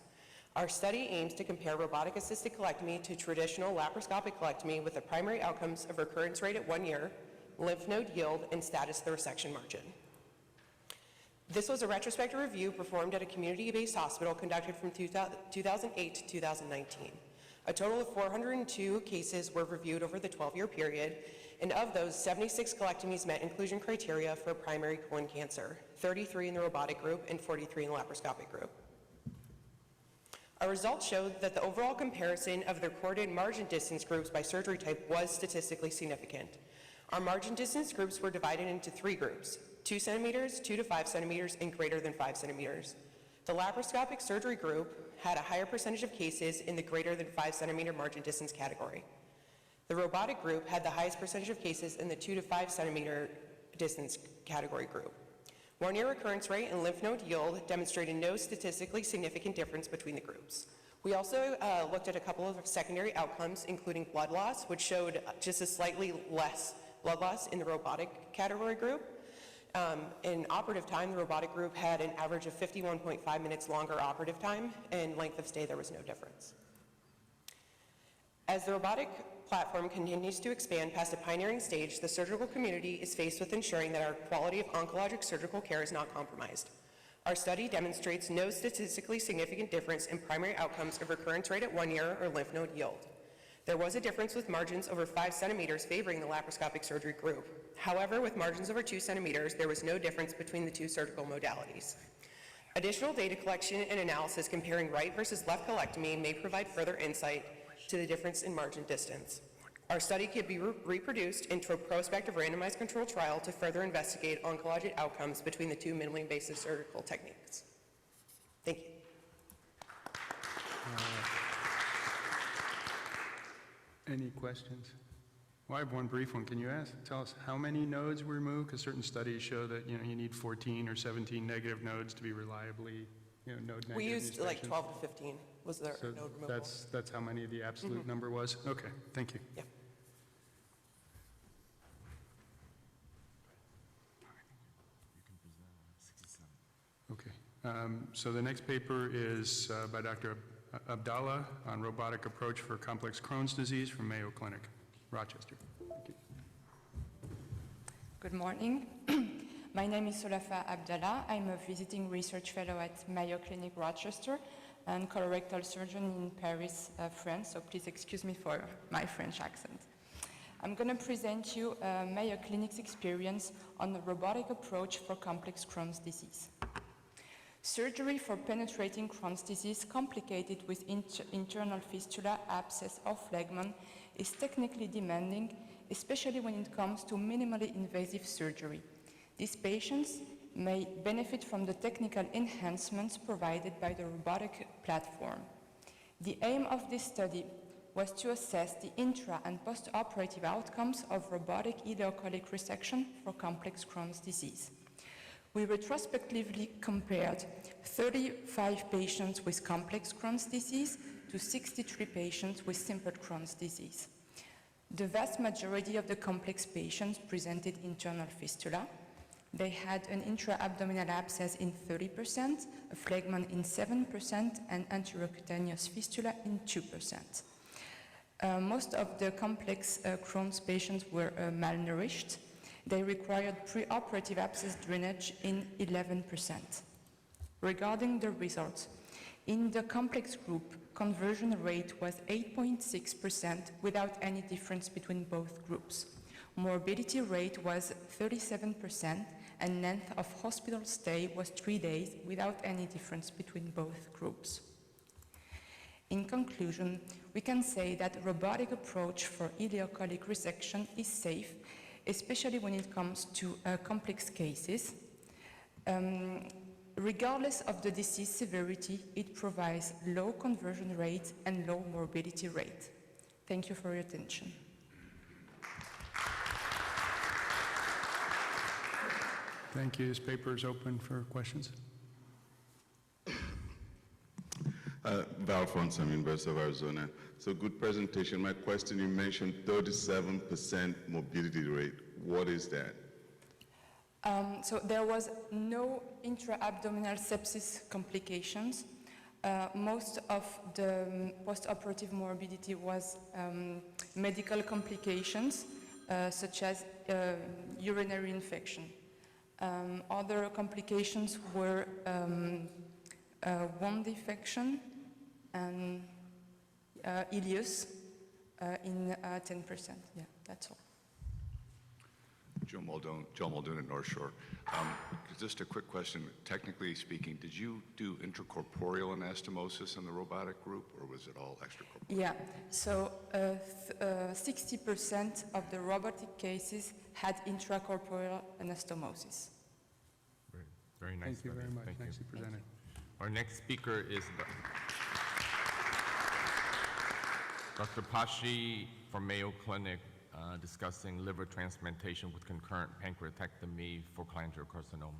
Our study aims to compare robotic-assisted colectomy to traditional laparoscopic colectomy with the primary outcomes of recurrence rate at 1 year, lymph node yield, and status of the resection margin. This was a retrospective review performed at a community-based hospital conducted from 2008 to 2019. A total of 402 cases were reviewed over the 12-year period, and of those, 76 colectomies met inclusion criteria for primary colon cancer, 33 in the robotic group and 43 in the laparoscopic group. Our results showed that the overall comparison of the recorded margin distance groups by surgery type was statistically significant. Our margin distance groups were divided into 3 groups: 2 centimeters, 2 to 5 centimeters, and greater than 5 centimeters. The laparoscopic surgery group had a higher percentage of cases in the greater than 5 centimeter margin distance category. The robotic group had the highest percentage of cases in the 2 to 5 centimeter distance category group. 1-year recurrence rate and lymph node yield demonstrated no statistically significant difference between the groups. We also looked at a couple of secondary outcomes, including blood loss, which showed just a slightly less blood loss in the robotic category group. In operative time, the robotic group had an average of 51.5 minutes longer operative time, and length of stay, there was no difference. As the robotic platform continues to expand past a pioneering stage, the surgical community is faced with ensuring that our quality of oncologic surgical care is not compromised. Our study demonstrates no statistically significant difference in primary outcomes of recurrence rate at 1 year or lymph node yield. There was a difference with margins over 5 centimeters favoring the laparoscopic surgery group. However, with margins over 2 centimeters, there was no difference between the 2 surgical modalities. Additional data collection and analysis comparing right versus left colectomy may provide further insight to the difference in margin distance. Our study could be reproduced into a prospective randomized controlled trial to further investigate oncologic outcomes between the 2 minimally invasive surgical techniques. Thank you. Any questions? Well, I have one brief one. Can you tell us how many nodes were removed? Because certain studies show that you need 14 or 17 negative nodes to be reliably node negative. We used like 12 to 15 was their so node removal. That's how many the absolute number was? Okay, thank you. Yeah. Okay, so the next paper is by Dr. Abdallah on robotic approach for complex Crohn's disease from Mayo Clinic, Rochester. Thank you. Good morning. My name is Solafa Abdallah. I'm a visiting research fellow at Mayo Clinic, Rochester, and colorectal surgeon in Paris, France, so please excuse me for my French accent. I'm going to present you Mayo Clinic's experience on the robotic approach for complex Crohn's disease. Surgery for penetrating Crohn's disease complicated with internal fistula, abscess, or phlegmon is technically demanding, especially when it comes to minimally invasive surgery. These patients may benefit from the technical enhancements provided by the robotic platform. The aim of this study was to assess the intra- and post-operative outcomes of robotic ileocolic resection for complex Crohn's disease. We retrospectively compared 35 patients with complex Crohn's disease to 63 patients with simple Crohn's disease. The vast majority of the complex patients presented internal fistula. They had an intra-abdominal abscess in 30%, a phlegmon in 7%, and anterocutaneous fistula in 2%. Most of the complex Crohn's patients were malnourished. They required preoperative abscess drainage in 11%. Regarding the results, in the complex group, conversion rate was 8.6% without any difference between both groups. Morbidity rate was 37%, and length of hospital stay was 3 days without any difference between both groups. In conclusion, we can say that robotic approach for ileocolic resection is safe, especially when it comes to complex cases. Regardless of the disease severity, it provides low conversion rate and low morbidity rate. Thank you for your attention. Thank you. This paper is open for questions. Val Fonts, I'm University of Arizona. So good presentation. My question, you mentioned 37% morbidity rate. What is that? So there was no intra-abdominal sepsis complications. Most of the post-operative morbidity was medical complications, such as urinary infection. Other complications were wound infection and ileus in 10%. Yeah, that's all. Joe Muldoon at North Shore. Just a quick question. Technically speaking, did you do intracorporeal anastomosis in the robotic group, or was it all extracorporeal? Yeah, so 60% of the robotic cases had intracorporeal anastomosis. Very nice. Thank you very much. Thank you. Nicely presented. Our next speaker is Dr. Pashi from Mayo Clinic, discussing liver transplantation with concurrent pancreatectomy for cholangiocarcinoma.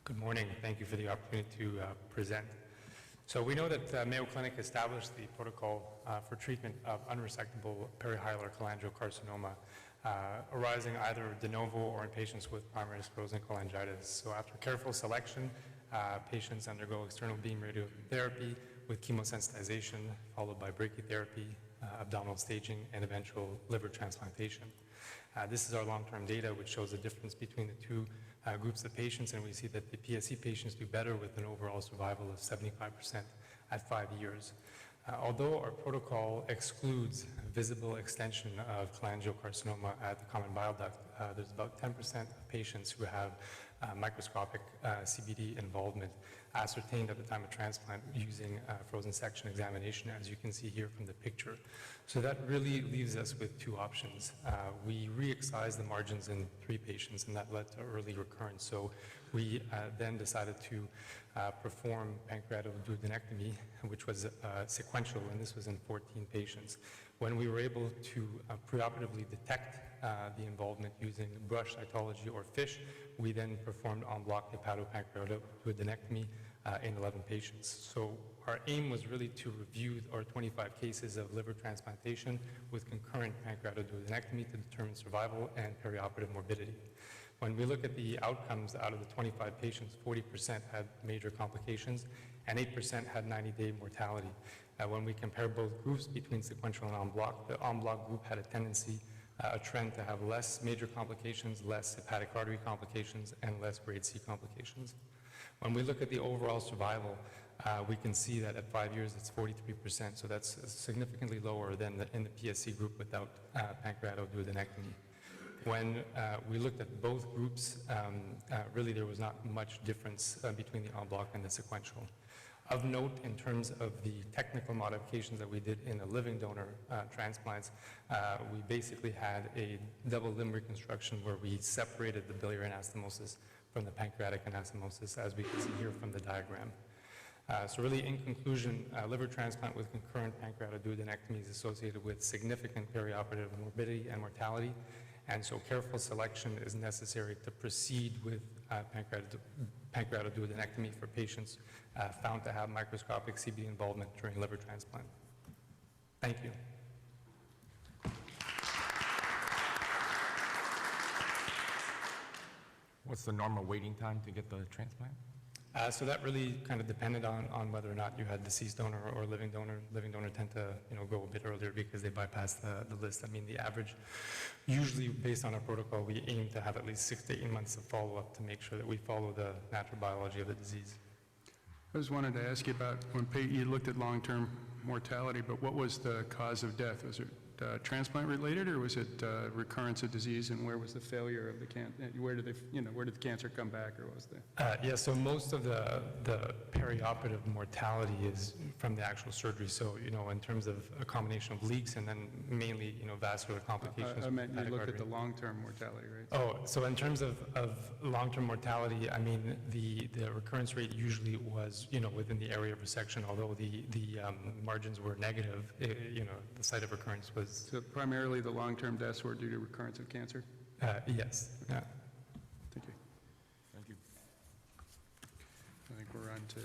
Good morning. Thank you for the opportunity to present. So we know that Mayo Clinic established the protocol for treatment of unresectable perihilar cholangiocarcinoma arising either de novo or in patients with primary sclerosing cholangitis. So after careful selection, patients undergo external beam radiotherapy with chemosensitization, followed by brachytherapy, abdominal staging, and eventual liver transplantation. This is our long-term data, which shows the difference between the two groups of patients, and we see that the PSC patients do better with an overall survival of 75% at 5 years. Although our protocol excludes visible extension of cholangiocarcinoma at the common bile duct, there's about 10% of patients who have microscopic CBD involvement ascertained at the time of transplant using frozen section examination, as you can see here from the picture. So that really leaves us with two options. We re-excised the margins in 3 patients, and that led to early recurrence. So we then decided to perform pancreatoduodenectomy, which was sequential, and this was in 14 patients. When we were able to preoperatively detect the involvement using brush cytology or FISH, we then performed en bloc hepatopancreatoduodenectomy in 11 patients. So our aim was really to review our 25 cases of liver transplantation with concurrent pancreatoduodenectomy to determine survival and perioperative morbidity. When we look at the outcomes out of the 25 patients, 40% had major complications and 8% had 90-day mortality. When we compare both groups between sequential and en bloc, the en bloc group had a tendency, a trend to have less major complications, less hepatic artery complications, and less grade C complications. When we look at the overall survival, we can see that at 5 years it's 43%, so that's significantly lower than in the PSC group without pancreatoduodenectomy. When we looked at both groups, really there was not much difference between the en bloc and the sequential. Of note, in terms of the technical modifications that we did in the living donor transplants, we basically had a double limb reconstruction where we separated the biliary anastomosis from the pancreatic anastomosis, as we can see here from the diagram. So really, in conclusion, liver transplant with concurrent pancreatoduodenectomy is associated with significant perioperative morbidity and mortality, and so careful selection is necessary to proceed with pancreatoduodenectomy for patients found to have microscopic CBD involvement during liver transplant. Thank you. What's the normal waiting time to get the transplant? So that really kind of depended on whether or not you had deceased donor or living donor. Living donor tend to go a bit earlier because they bypass the list. I mean, the average, usually based on our protocol, we aim to have at least 6 to 8 months of follow-up to make sure that we follow the natural biology of the disease. I just wanted to ask you about when you looked at long-term mortality, but what was the cause of death? Was it transplant related, or was it recurrence of disease, and where was the failure of the where did the cancer come back, or what was the? Yeah, so most of the perioperative mortality is from the actual surgery. So in terms of a combination of leaks and then mainly vascular complications. I meant you looked at the long-term mortality rates. Oh, so in terms of long-term mortality, I mean the recurrence rate usually was within the area of resection, although the margins were negative. The site of recurrence was. So primarily the long-term deaths were due to recurrence of cancer? Yes. Yeah. Thank you. Thank you. I think we're on to,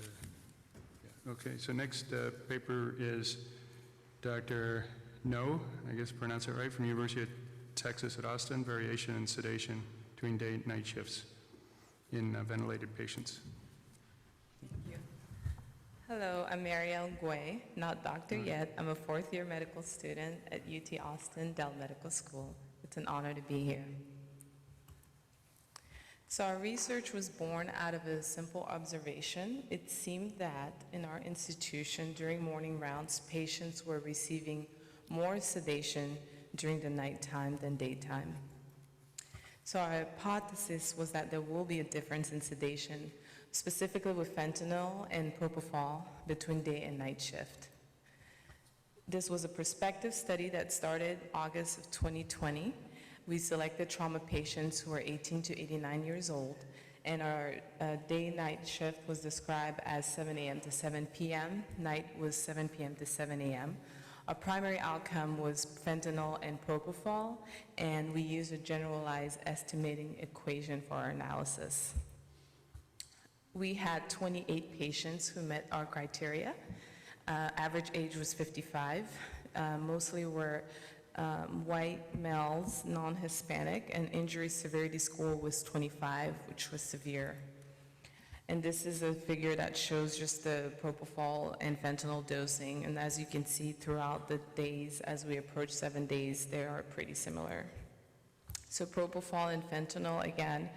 okay, so next paper is Dr. No, I guess pronounce it right, from University of Texas at Austin, variation in sedation between day and night shifts in ventilated patients. Hello, I'm Marielle Gui, not doctor yet. I'm a 4th-year medical student at UT Austin Dell Medical School. It's an honor to be here. So our research was born out of a simple observation. It seemed that in our institution during morning rounds, patients were receiving more sedation during the nighttime than daytime. So our hypothesis was that there will be a difference in sedation, specifically with fentanyl and propofol between day and night shift. This was a prospective study that started August of 2020. We selected trauma patients who were 18 to 89 years old, and our day-night shift was described as 7 a.m. to 7 p.m. Night was 7 p.m. to 7 a.m. Our primary outcome was fentanyl and propofol, and we used a generalized estimating equation for our analysis. We had 28 patients who met our criteria. Average age was 55. Mostly were white males, non-Hispanic, and injury severity score was 25, which was severe. And this is a figure that shows just the propofol and fentanyl dosing, and as you can see throughout the days, as we approach 7 days, they are pretty similar. So propofol and fentanyl, again,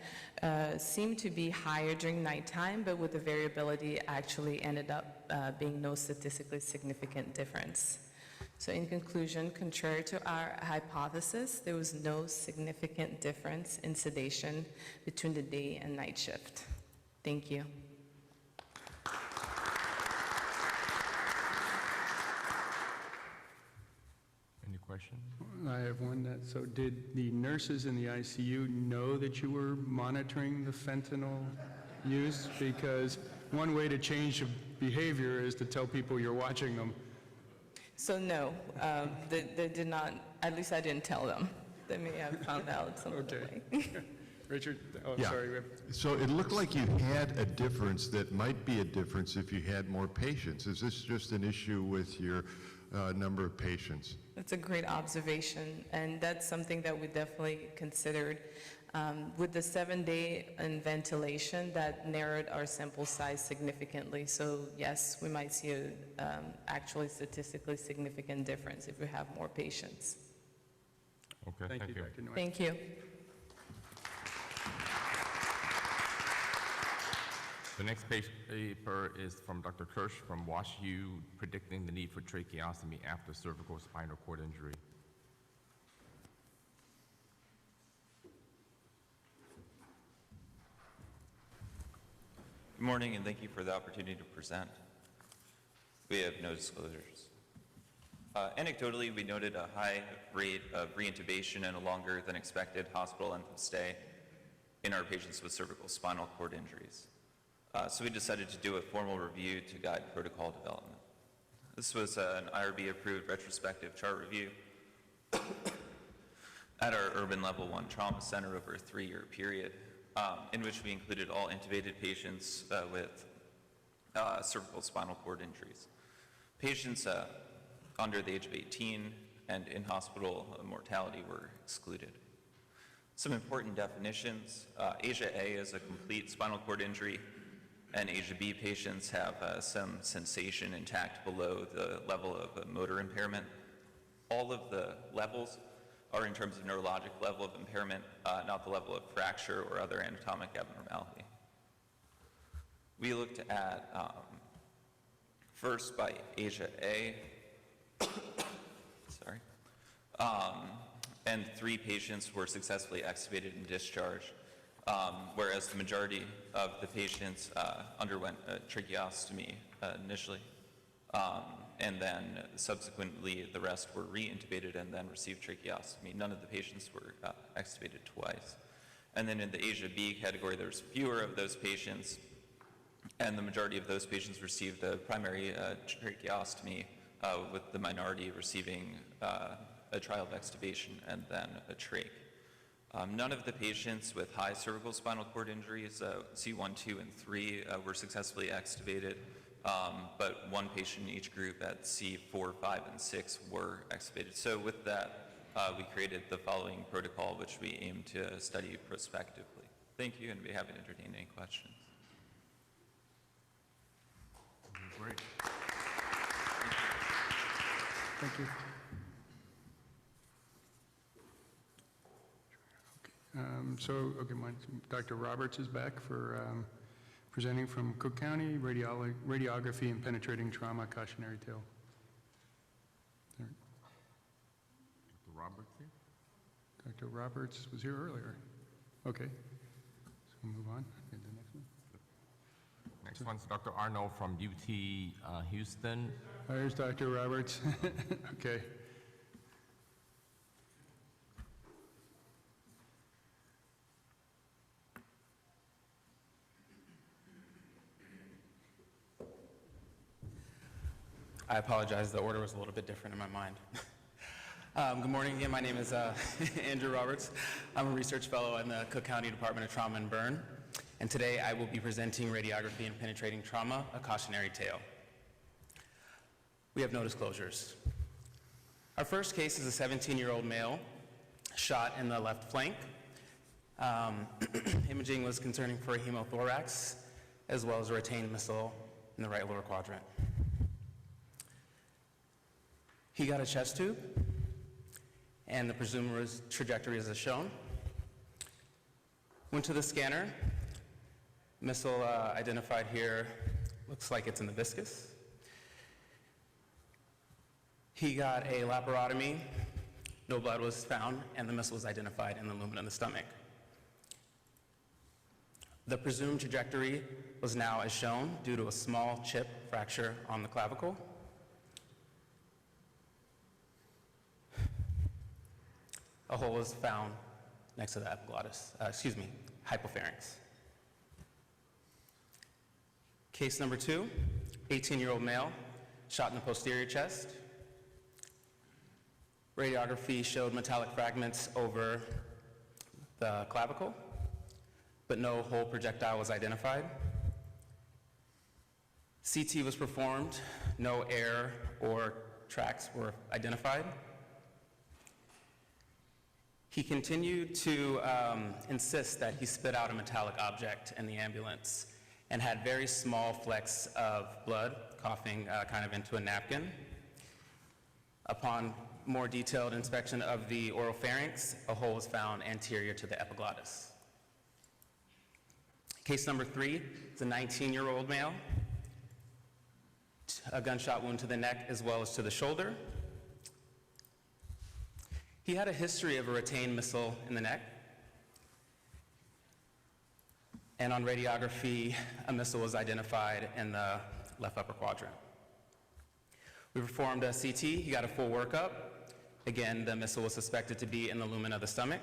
seem to be higher during nighttime, but with the variability actually ended up being no statistically significant difference. So in conclusion, contrary to our hypothesis, there was no significant difference in sedation between the day and night shift. Thank you. Any questions? I have one. So did the nurses in the ICU know that you were monitoring the fentanyl use? Because one way to change behavior is to tell people you're watching them. So no, they did not, at least I didn't tell them. They may have found out some other way. Richard? Oh, Yeah. sorry. So it looked like you had a difference that might be a difference if you had more patients. Is this just an issue with your number of patients? That's a great observation, and that's something that we definitely considered. With the 7-day in ventilation, that narrowed our sample size significantly. So yes, we might see a actually statistically significant difference if we have more patients. Okay, Thank you, Dr. Noy. Thank you. The next paper is from Dr. Kirsch from WashU, predicting the need for tracheostomy after cervical spinal cord injury. Good morning, and thank you for the opportunity to present. We have no disclosures. Anecdotally, we noted a high rate of reintubation and a longer than expected hospital length of stay in our patients with cervical spinal cord injuries. So we decided to do a formal review to guide protocol development. This was an IRB-approved retrospective chart review at our Urban Level 1 Trauma Center over a 3-year period, in which we included all intubated patients with cervical spinal cord injuries. Patients under the age of 18 and in hospital mortality were excluded. Some important definitions. Asia A is a complete spinal cord injury, and Asia B patients have some sensation intact below the level of motor impairment. All of the levels are in terms of neurologic level of impairment, not the level of fracture or other anatomic abnormality. We looked at, first by Asia A, sorry, and 3 patients were successfully extubated and discharged, whereas the majority of the patients underwent a tracheostomy initially, and then subsequently the rest were re-intubated and then received tracheostomy. None of the patients were extubated twice. And then in the Asia B category, there's fewer of those patients, and the majority of those patients received a primary tracheostomy, with the minority receiving a trial of extubation and then a trach. None of the patients with high cervical spinal cord injuries, C1, 2, and 3, were successfully extubated, but 1 patient in each group at C4, 5, and 6 were extubated. So with that, we created the following protocol, which we aim to study prospectively. Thank you, and be happy to entertain any questions. Great. Thank you. Dr. Roberts is back for presenting from Cook County, radiography and penetrating trauma cautionary tale. There. Dr. Roberts here? Dr. Roberts was here earlier. Okay, so we'll move on. Okay, the next one. Next one's Dr. Arnold from UT Houston. There's Dr. Roberts. Okay. I apologize, the order was a little bit different in my mind. Good morning again, my name is Andrew Roberts. I'm a research fellow in the Cook County Department of Trauma and Burn, and today I will be presenting radiography and penetrating trauma, a cautionary tale. We have no disclosures. Our first case is a 17-year-old male shot in the left flank. Imaging was concerning for a hemothorax, as well as a retained missile in the right lower quadrant. He got a chest tube, and the presumed trajectory is as shown. Went to the scanner. Missile identified here, looks like it's in the viscus. He got a laparotomy, no blood was found, and the missile was identified in the lumen of the stomach. The presumed trajectory was now as shown due to a small chip fracture on the clavicle. A hole was found next to the epiglottis, hypopharynx. Case number 2, 18-year-old male, shot in the posterior chest. Radiography showed metallic fragments over the clavicle, but no whole projectile was identified. CT was performed, no air or tracks were identified. He continued to insist that he spit out a metallic object in the ambulance and had very small flecks of blood, coughing kind of into a napkin. Upon more detailed inspection of the oropharynx, a hole was found anterior to the epiglottis. Case number 3 is a 19-year-old male, a gunshot wound to the neck as well as to the shoulder. He had a history of a retained missile in the neck, and on radiography, a missile was identified in the left upper quadrant. We performed a CT, he got a full workup. Again, the missile was suspected to be in the lumen of the stomach.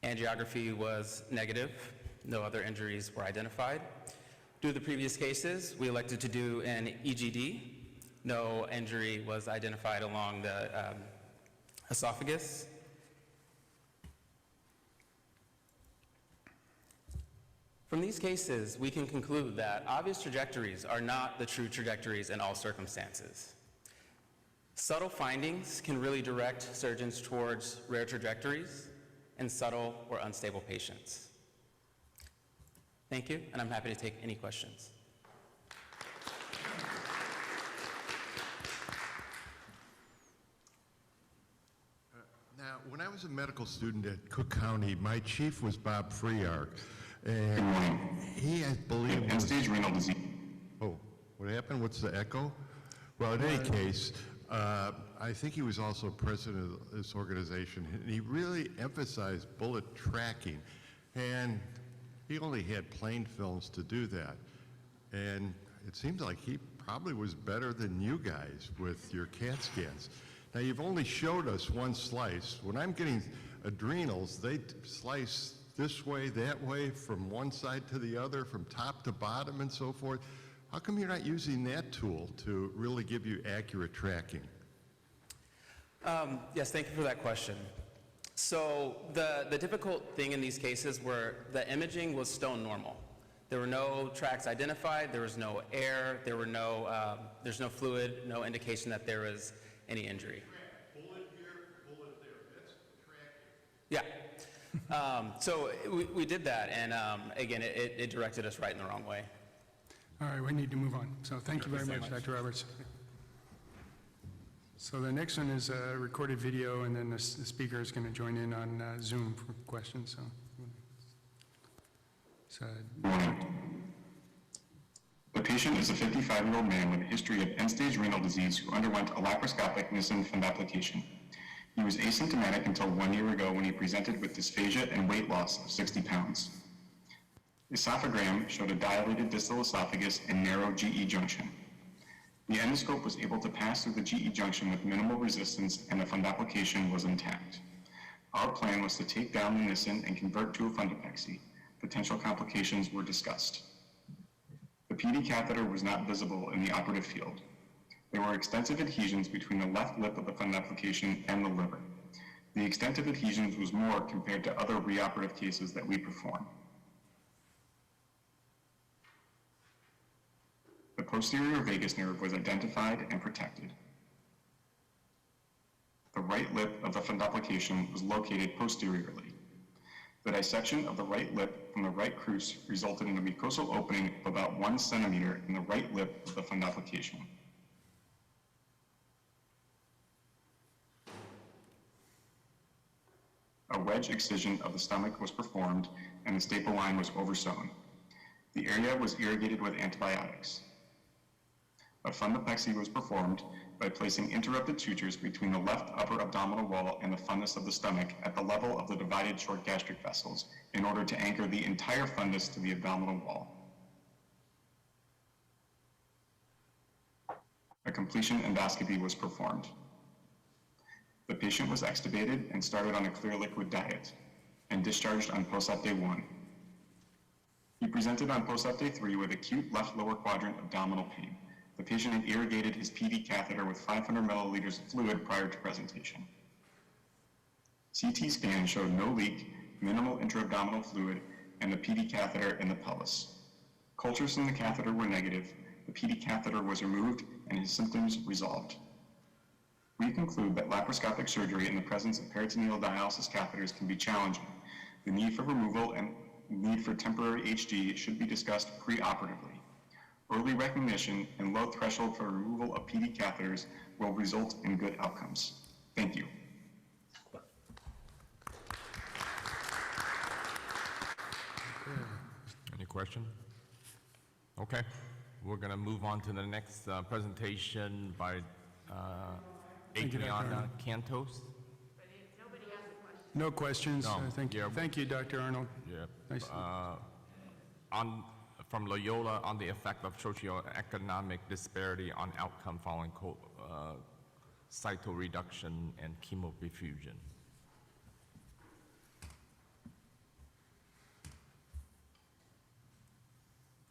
Angiography was negative, no other injuries were identified. Due to the previous cases, we elected to do an EGD. No injury was identified along the esophagus. From these cases, we can conclude that obvious trajectories are not the true trajectories in all circumstances. Subtle findings can really direct surgeons towards rare trajectories in subtle or unstable patients. Thank you, and I'm happy to take any questions. Now, when I was a medical student at Cook County, my chief was Bob Freark. And he, I believe, end-stage renal disease. Oh, what happened? What's the echo? Well, in any case, I think he was also president of this organization, and he really emphasized bullet tracking. And he only had plain films to do that. And it seems like he probably was better than you guys with your CAT scans. Now, you've only showed us one slice. When I'm getting adrenals, they slice this way, that way, from one side to the other, from top to bottom and so forth. How come you're not using that tool to really give you accurate tracking? Yes, thank you for that question. So the difficult thing in these cases were the imaging was stone normal. There were no tracks identified, there was no air, there were no, there's no fluid, no indication that there was any injury. Bullet here, bullet there, that's tracking. Yeah. So we did that, and again, it directed us right in the wrong way. All right, we need to move on. So thank you very much, Dr. Roberts. So the next one is a recorded video, and then the speaker is going to join in on Zoom for questions. So, The patient is a 55-year-old man with a history of end-stage renal disease who underwent a laparoscopic Nissen fundoplication. He was asymptomatic until 1 year ago when he presented with dysphagia and weight loss of 60 pounds. Esophagram showed a dilated distal esophagus and narrow GE junction. The endoscope was able to pass through the GE junction with minimal resistance, and the fundoplication was intact. Our plan was to take down the Nissen and convert to a fundopexy. Potential complications were discussed. The PD catheter was not visible in the operative field. There were extensive adhesions between the left lip of the fundoplication and the liver. The extent of adhesions was more compared to other reoperative cases that we perform. The posterior vagus nerve was identified and protected. The right lip of the fundoplication was located posteriorly. The dissection of the right lip from the right crus resulted in a mucosal opening of about 1 centimeter in the right lip of the fundoplication. A wedge excision of the stomach was performed, and the staple line was oversewn. The area was irrigated with antibiotics. A fundopexy was performed by placing interrupted sutures between the left upper abdominal wall and the fundus of the stomach at the level of the divided short gastric vessels in order to anchor the entire fundus to the abdominal wall. A completion endoscopy was performed. The patient was extubated and started on a clear liquid diet and discharged on post-op day 1. He presented on post-op day 3 with acute left lower quadrant abdominal pain. The patient had irrigated his PD catheter with 500 milliliters of fluid prior to presentation. CT scan showed no leak, minimal intra-abdominal fluid, and the PD catheter in the pelvis. Cultures from the catheter were negative, the PD catheter was removed, and his symptoms resolved. We conclude that laparoscopic surgery in the presence of peritoneal dialysis catheters can be challenging. The need for removal and need for temporary HG should be discussed preoperatively. Early recognition and low threshold for removal of PD catheters will result in good outcomes. Thank you. Any questions? Okay, we're going to move on to the next presentation by Adriana Cantos. no questions. No, Thank you. yeah. Thank you, Dr. Arnold. Yeah. Nice. From Loyola on the effect of socioeconomic disparity on outcome following cytoreduction and chemoperfusion.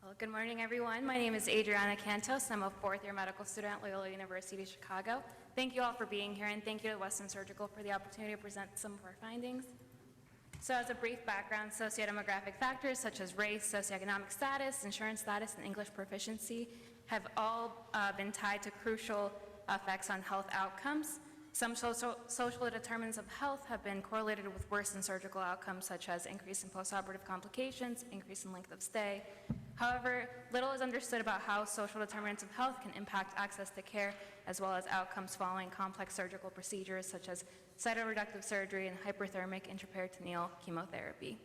Well, good morning, everyone. My name is Adriana Cantos. I'm a fourth-year medical student at Loyola University Chicago. Thank you all for being here, and thank you to Western Surgical for the opportunity to present some of our findings. So as a brief background, sociodemographic factors such as race, socioeconomic status, insurance status, and English proficiency have all been tied to crucial effects on health outcomes. Some social determinants of health have been correlated with worsened surgical outcomes, such as increase in postoperative complications, increase in length of stay. However, little is understood about how social determinants of health can impact access to care, as well as outcomes following complex surgical procedures, such as cytoreductive surgery and hyperthermic intraperitoneal chemotherapy.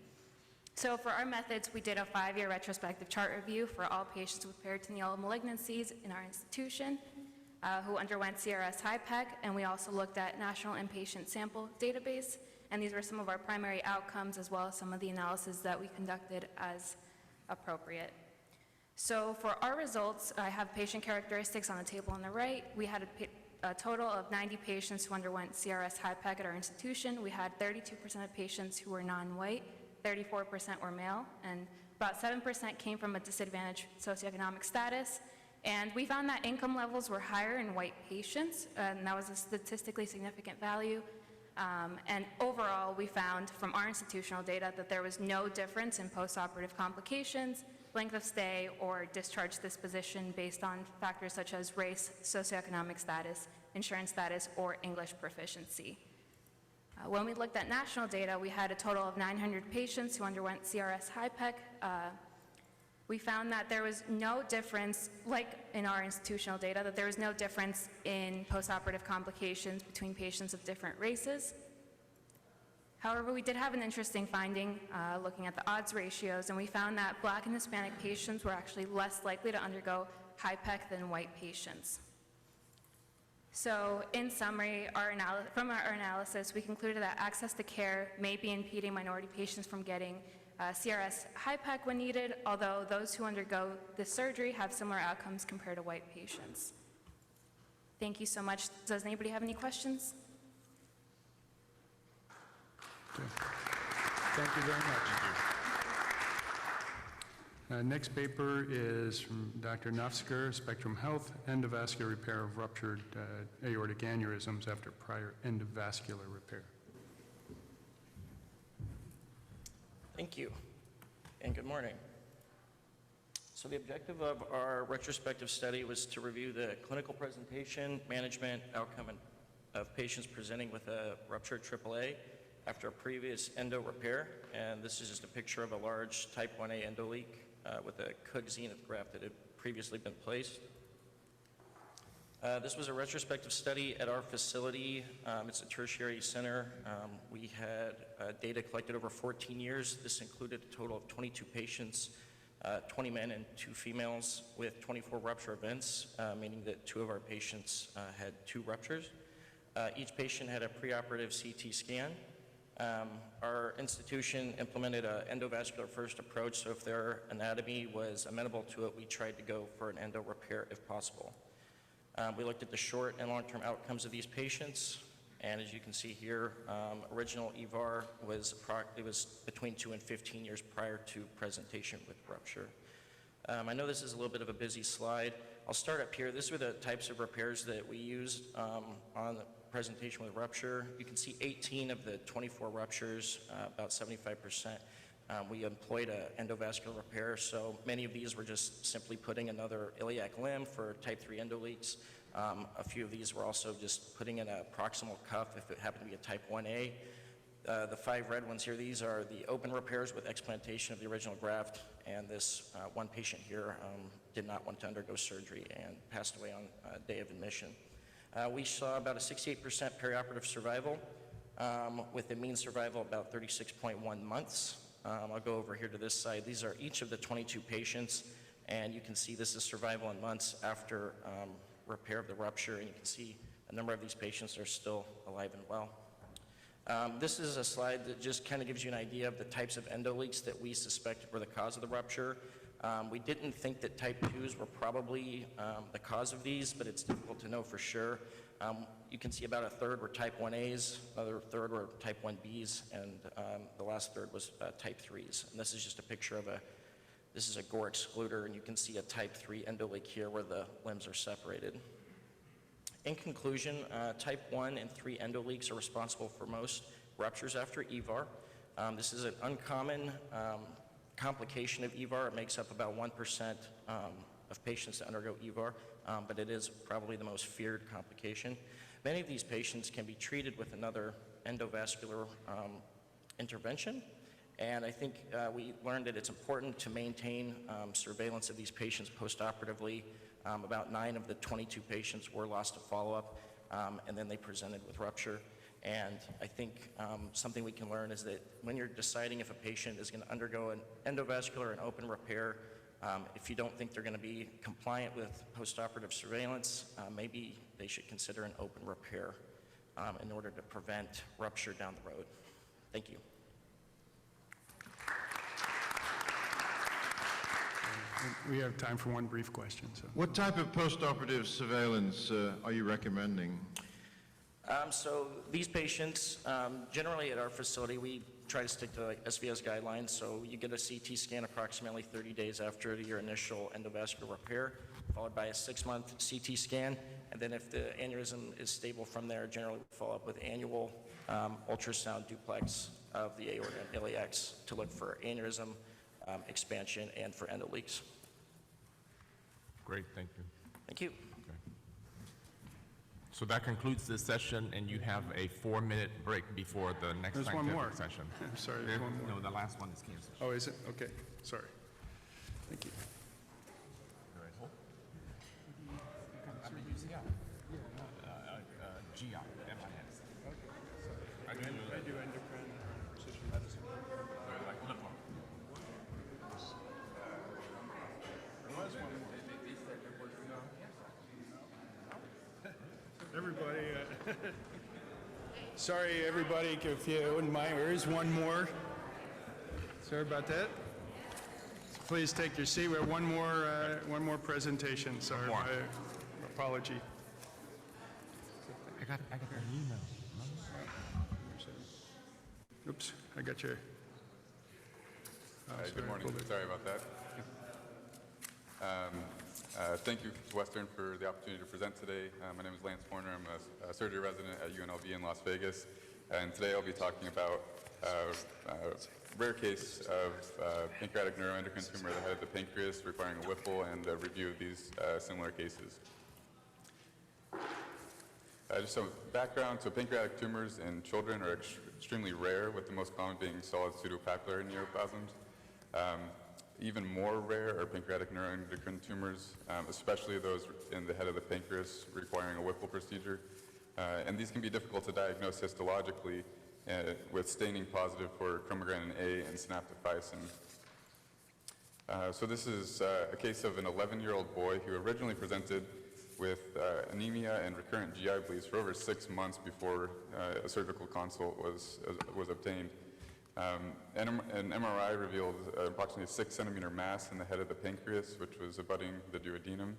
So for our methods, we did a 5-year retrospective chart review for all patients with peritoneal malignancies in our institution who underwent CRS HIPEC, and we also looked at National Inpatient Sample Database, and these were some of our primary outcomes, as well as some of the analysis that we conducted as appropriate. So for our results, I have patient characteristics on the table on the right. We had a total of 90 patients who underwent CRS HIPEC at our institution. We had 32% of patients who were non-white, 34% were male, and about 7% came from a disadvantaged socioeconomic status. And we found that income levels were higher in white patients, and that was a statistically significant value. And overall, we found from our institutional data that there was no difference in postoperative complications, length of stay, or discharge disposition based on factors such as race, socioeconomic status, insurance status, or English proficiency. When we looked at national data, we had a total of 900 patients who underwent CRS HIPEC. We found that there was no difference, like in our institutional data, that there was no difference in postoperative complications between patients of different races. However, we did have an interesting finding looking at the odds ratios, and we found that Black and Hispanic patients were actually less likely to undergo HIPEC than white patients. So in summary, from our analysis, we concluded that access to care may be impeding minority patients from getting CRS HIPEC when needed, although those who undergo the surgery have similar outcomes compared to white patients. Thank you so much. Does anybody have any questions? Okay. Thank you very much. Next paper is from Dr. Nafsker, Spectrum Health, endovascular repair of ruptured aortic aneurysms after prior endovascular repair. Thank you, and good morning. So the objective of our retrospective study was to review the clinical presentation, management, outcome of patients presenting with a ruptured AAA after a previous endo repair, and this is just a picture of a large type 1A endo leak with a Cook zenith graft that had previously been placed. This was a retrospective study at our facility. It's a tertiary center. We had data collected over 14 years. This included a total of 22 patients, 20 men and 2 females with 24 rupture events, meaning that 2 of our patients had 2 ruptures. Each patient had a preoperative CT scan. Our institution implemented an endovascular first approach, so if their anatomy was amenable to it, we tried to go for an endo repair if possible. We looked at the short and long-term outcomes of these patients, and as you can see here, original EVAR was between 2 and 15 years prior to presentation with rupture. I know this is a little bit of a busy slide. I'll start up here. These were the types of repairs that we used on the presentation with rupture. You can see 18 of the 24 ruptures, about 75%. We employed an endovascular repair, so many of these were just simply putting another iliac limb for type 3 endoleaks. A few of these were also just putting in a proximal cuff if it happened to be a type 1A. The 5 red ones here, these are the open repairs with explantation of the original graft, and this one patient here did not want to undergo surgery and passed away on day of admission. We saw about a 68% perioperative survival with a mean survival about 36.1 months. I'll go over here to this side. These are each of the 22 patients, and you can see this is survival in months after repair of the rupture, and you can see a number of these patients are still alive and well. This is a slide that just kind of gives you an idea of the types of endoleaks that we suspected were the cause of the rupture. We didn't think that type 2s were probably the cause of these, but it's difficult to know for sure. You can see about a third were type 1As, another third were type 1Bs, and the last third was type 3s. And this is just a picture of this is a gore excluder, and you can see a type 3 endoleak here where the limbs are separated. In conclusion, type 1 and 3 endoleaks are responsible for most ruptures after EVAR. This is an uncommon complication of EVAR. It makes up about 1% of patients that undergo EVAR, but it is probably the most feared complication. Many of these patients can be treated with another endovascular intervention, and I think we learned that it's important to maintain surveillance of these patients postoperatively. About 9 of the 22 patients were lost to follow-up, and then they presented with rupture. And I think something we can learn is that when you're deciding if a patient is going to undergo an endovascular and open repair, if you don't think they're going to be compliant with postoperative surveillance, maybe they should consider an open repair in order to prevent rupture down the road. Thank you. We have time for one brief question. So. What type of postoperative surveillance are you recommending? So these patients, generally at our facility, we try to stick to like SVS guidelines. So you get a CT scan approximately 30 days after your initial endovascular repair, followed by a 6-month CT scan. And then if the aneurysm is stable from there, generally we follow up with annual ultrasound duplex of the aorta and iliacs to look for aneurysm expansion and for endoleaks. Great, thank you. Thank you. Okay. So that concludes this session, and you have a 4-minute break before the next There's one more session. I'm sorry, there's one more. No, the last one is canceled. Oh, is it? Okay, sorry. Thank you. GI, MIS. I do endocrine precision medicine. Like lip lock. Everybody, sorry, everybody, if you wouldn't mind, there is one more. Sorry about that. Please take your seat. We have one more presentation. Sorry, my apology. I got an email. Oops, I got your. Hi, good morning. Sorry about that. Thank you to Western for the opportunity to present today. My name is Lance Horner. I'm a surgery resident at UNLV in Las Vegas. And today I'll be talking about a rare case of pancreatic neuroendocrine tumor of the head of the pancreas requiring a Whipple and a review of these similar cases. Just some background, so pancreatic tumors in children are extremely rare, with the most common being solid pseudopapillary neoplasms. Even more rare are pancreatic neuroendocrine tumors, especially those in the head of the pancreas requiring a Whipple procedure. And these can be difficult to diagnose histologically with staining positive for chromogranin A and synaptophysin. So this is a case of an 11-year-old boy who originally presented with anemia and recurrent GI bleeds for over 6 months before a surgical consult was obtained. An MRI revealed approximately a 6-centimeter mass in the head of the pancreas, which was abutting the duodenum.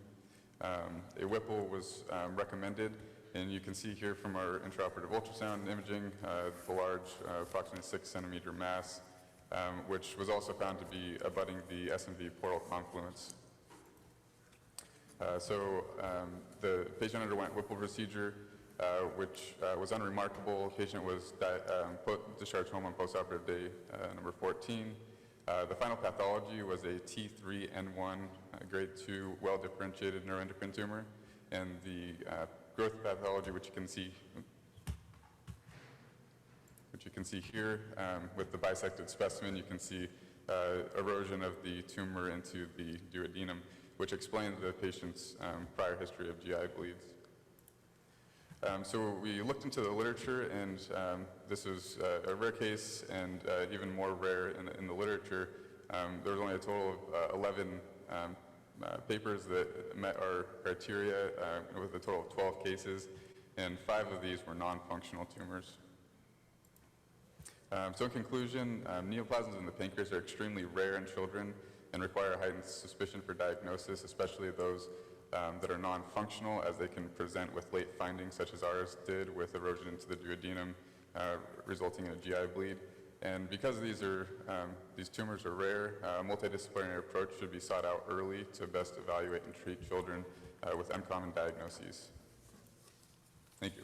A Whipple was recommended, and you can see here from our intraoperative ultrasound imaging the large, approximately 6-centimeter mass, which was also found to be abutting the SMV portal confluence. The patient underwent Whipple procedure, which was unremarkable. The patient was discharged home on postoperative day number 14. The final pathology was a T3N1 grade 2 well-differentiated neuroendocrine tumor, and the growth pathology, which you can see here with the bisected specimen, you can see erosion of the tumor into the duodenum, which explains the patient's prior history of GI bleeds. So we looked into the literature, and this is a rare case, and even more rare in the literature. There was only a total of 11 papers that met our criteria with a total of 12 cases, and 5 of these were non-functional tumors. So in conclusion, neoplasms in the pancreas are extremely rare in children and require heightened suspicion for diagnosis, especially those that are non-functional, as they can present with late findings, such as ours did with erosion into the duodenum, resulting in a GI bleed. And because these tumors are rare, a multidisciplinary approach should be sought out early to best evaluate and treat children with uncommon diagnoses. Thank you.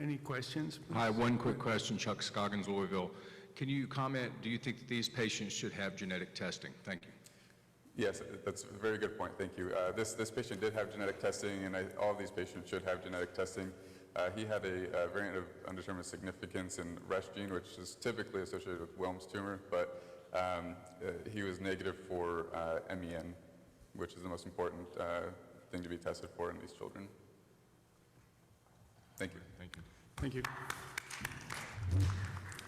Any questions? Hi, one quick question, Chuck Scoggins, Louisville. Can you comment, do you think that these patients should have genetic testing? Thank you. Yes, that's a very good point, thank you. This patient did have genetic testing, and all of these patients should have genetic testing. He had a variant of undetermined significance in REST gene, which is typically associated with Wilms tumor, but he was negative for MEN, which is the most important thing to be tested for in these children. Thank you. Thank you. Thank you.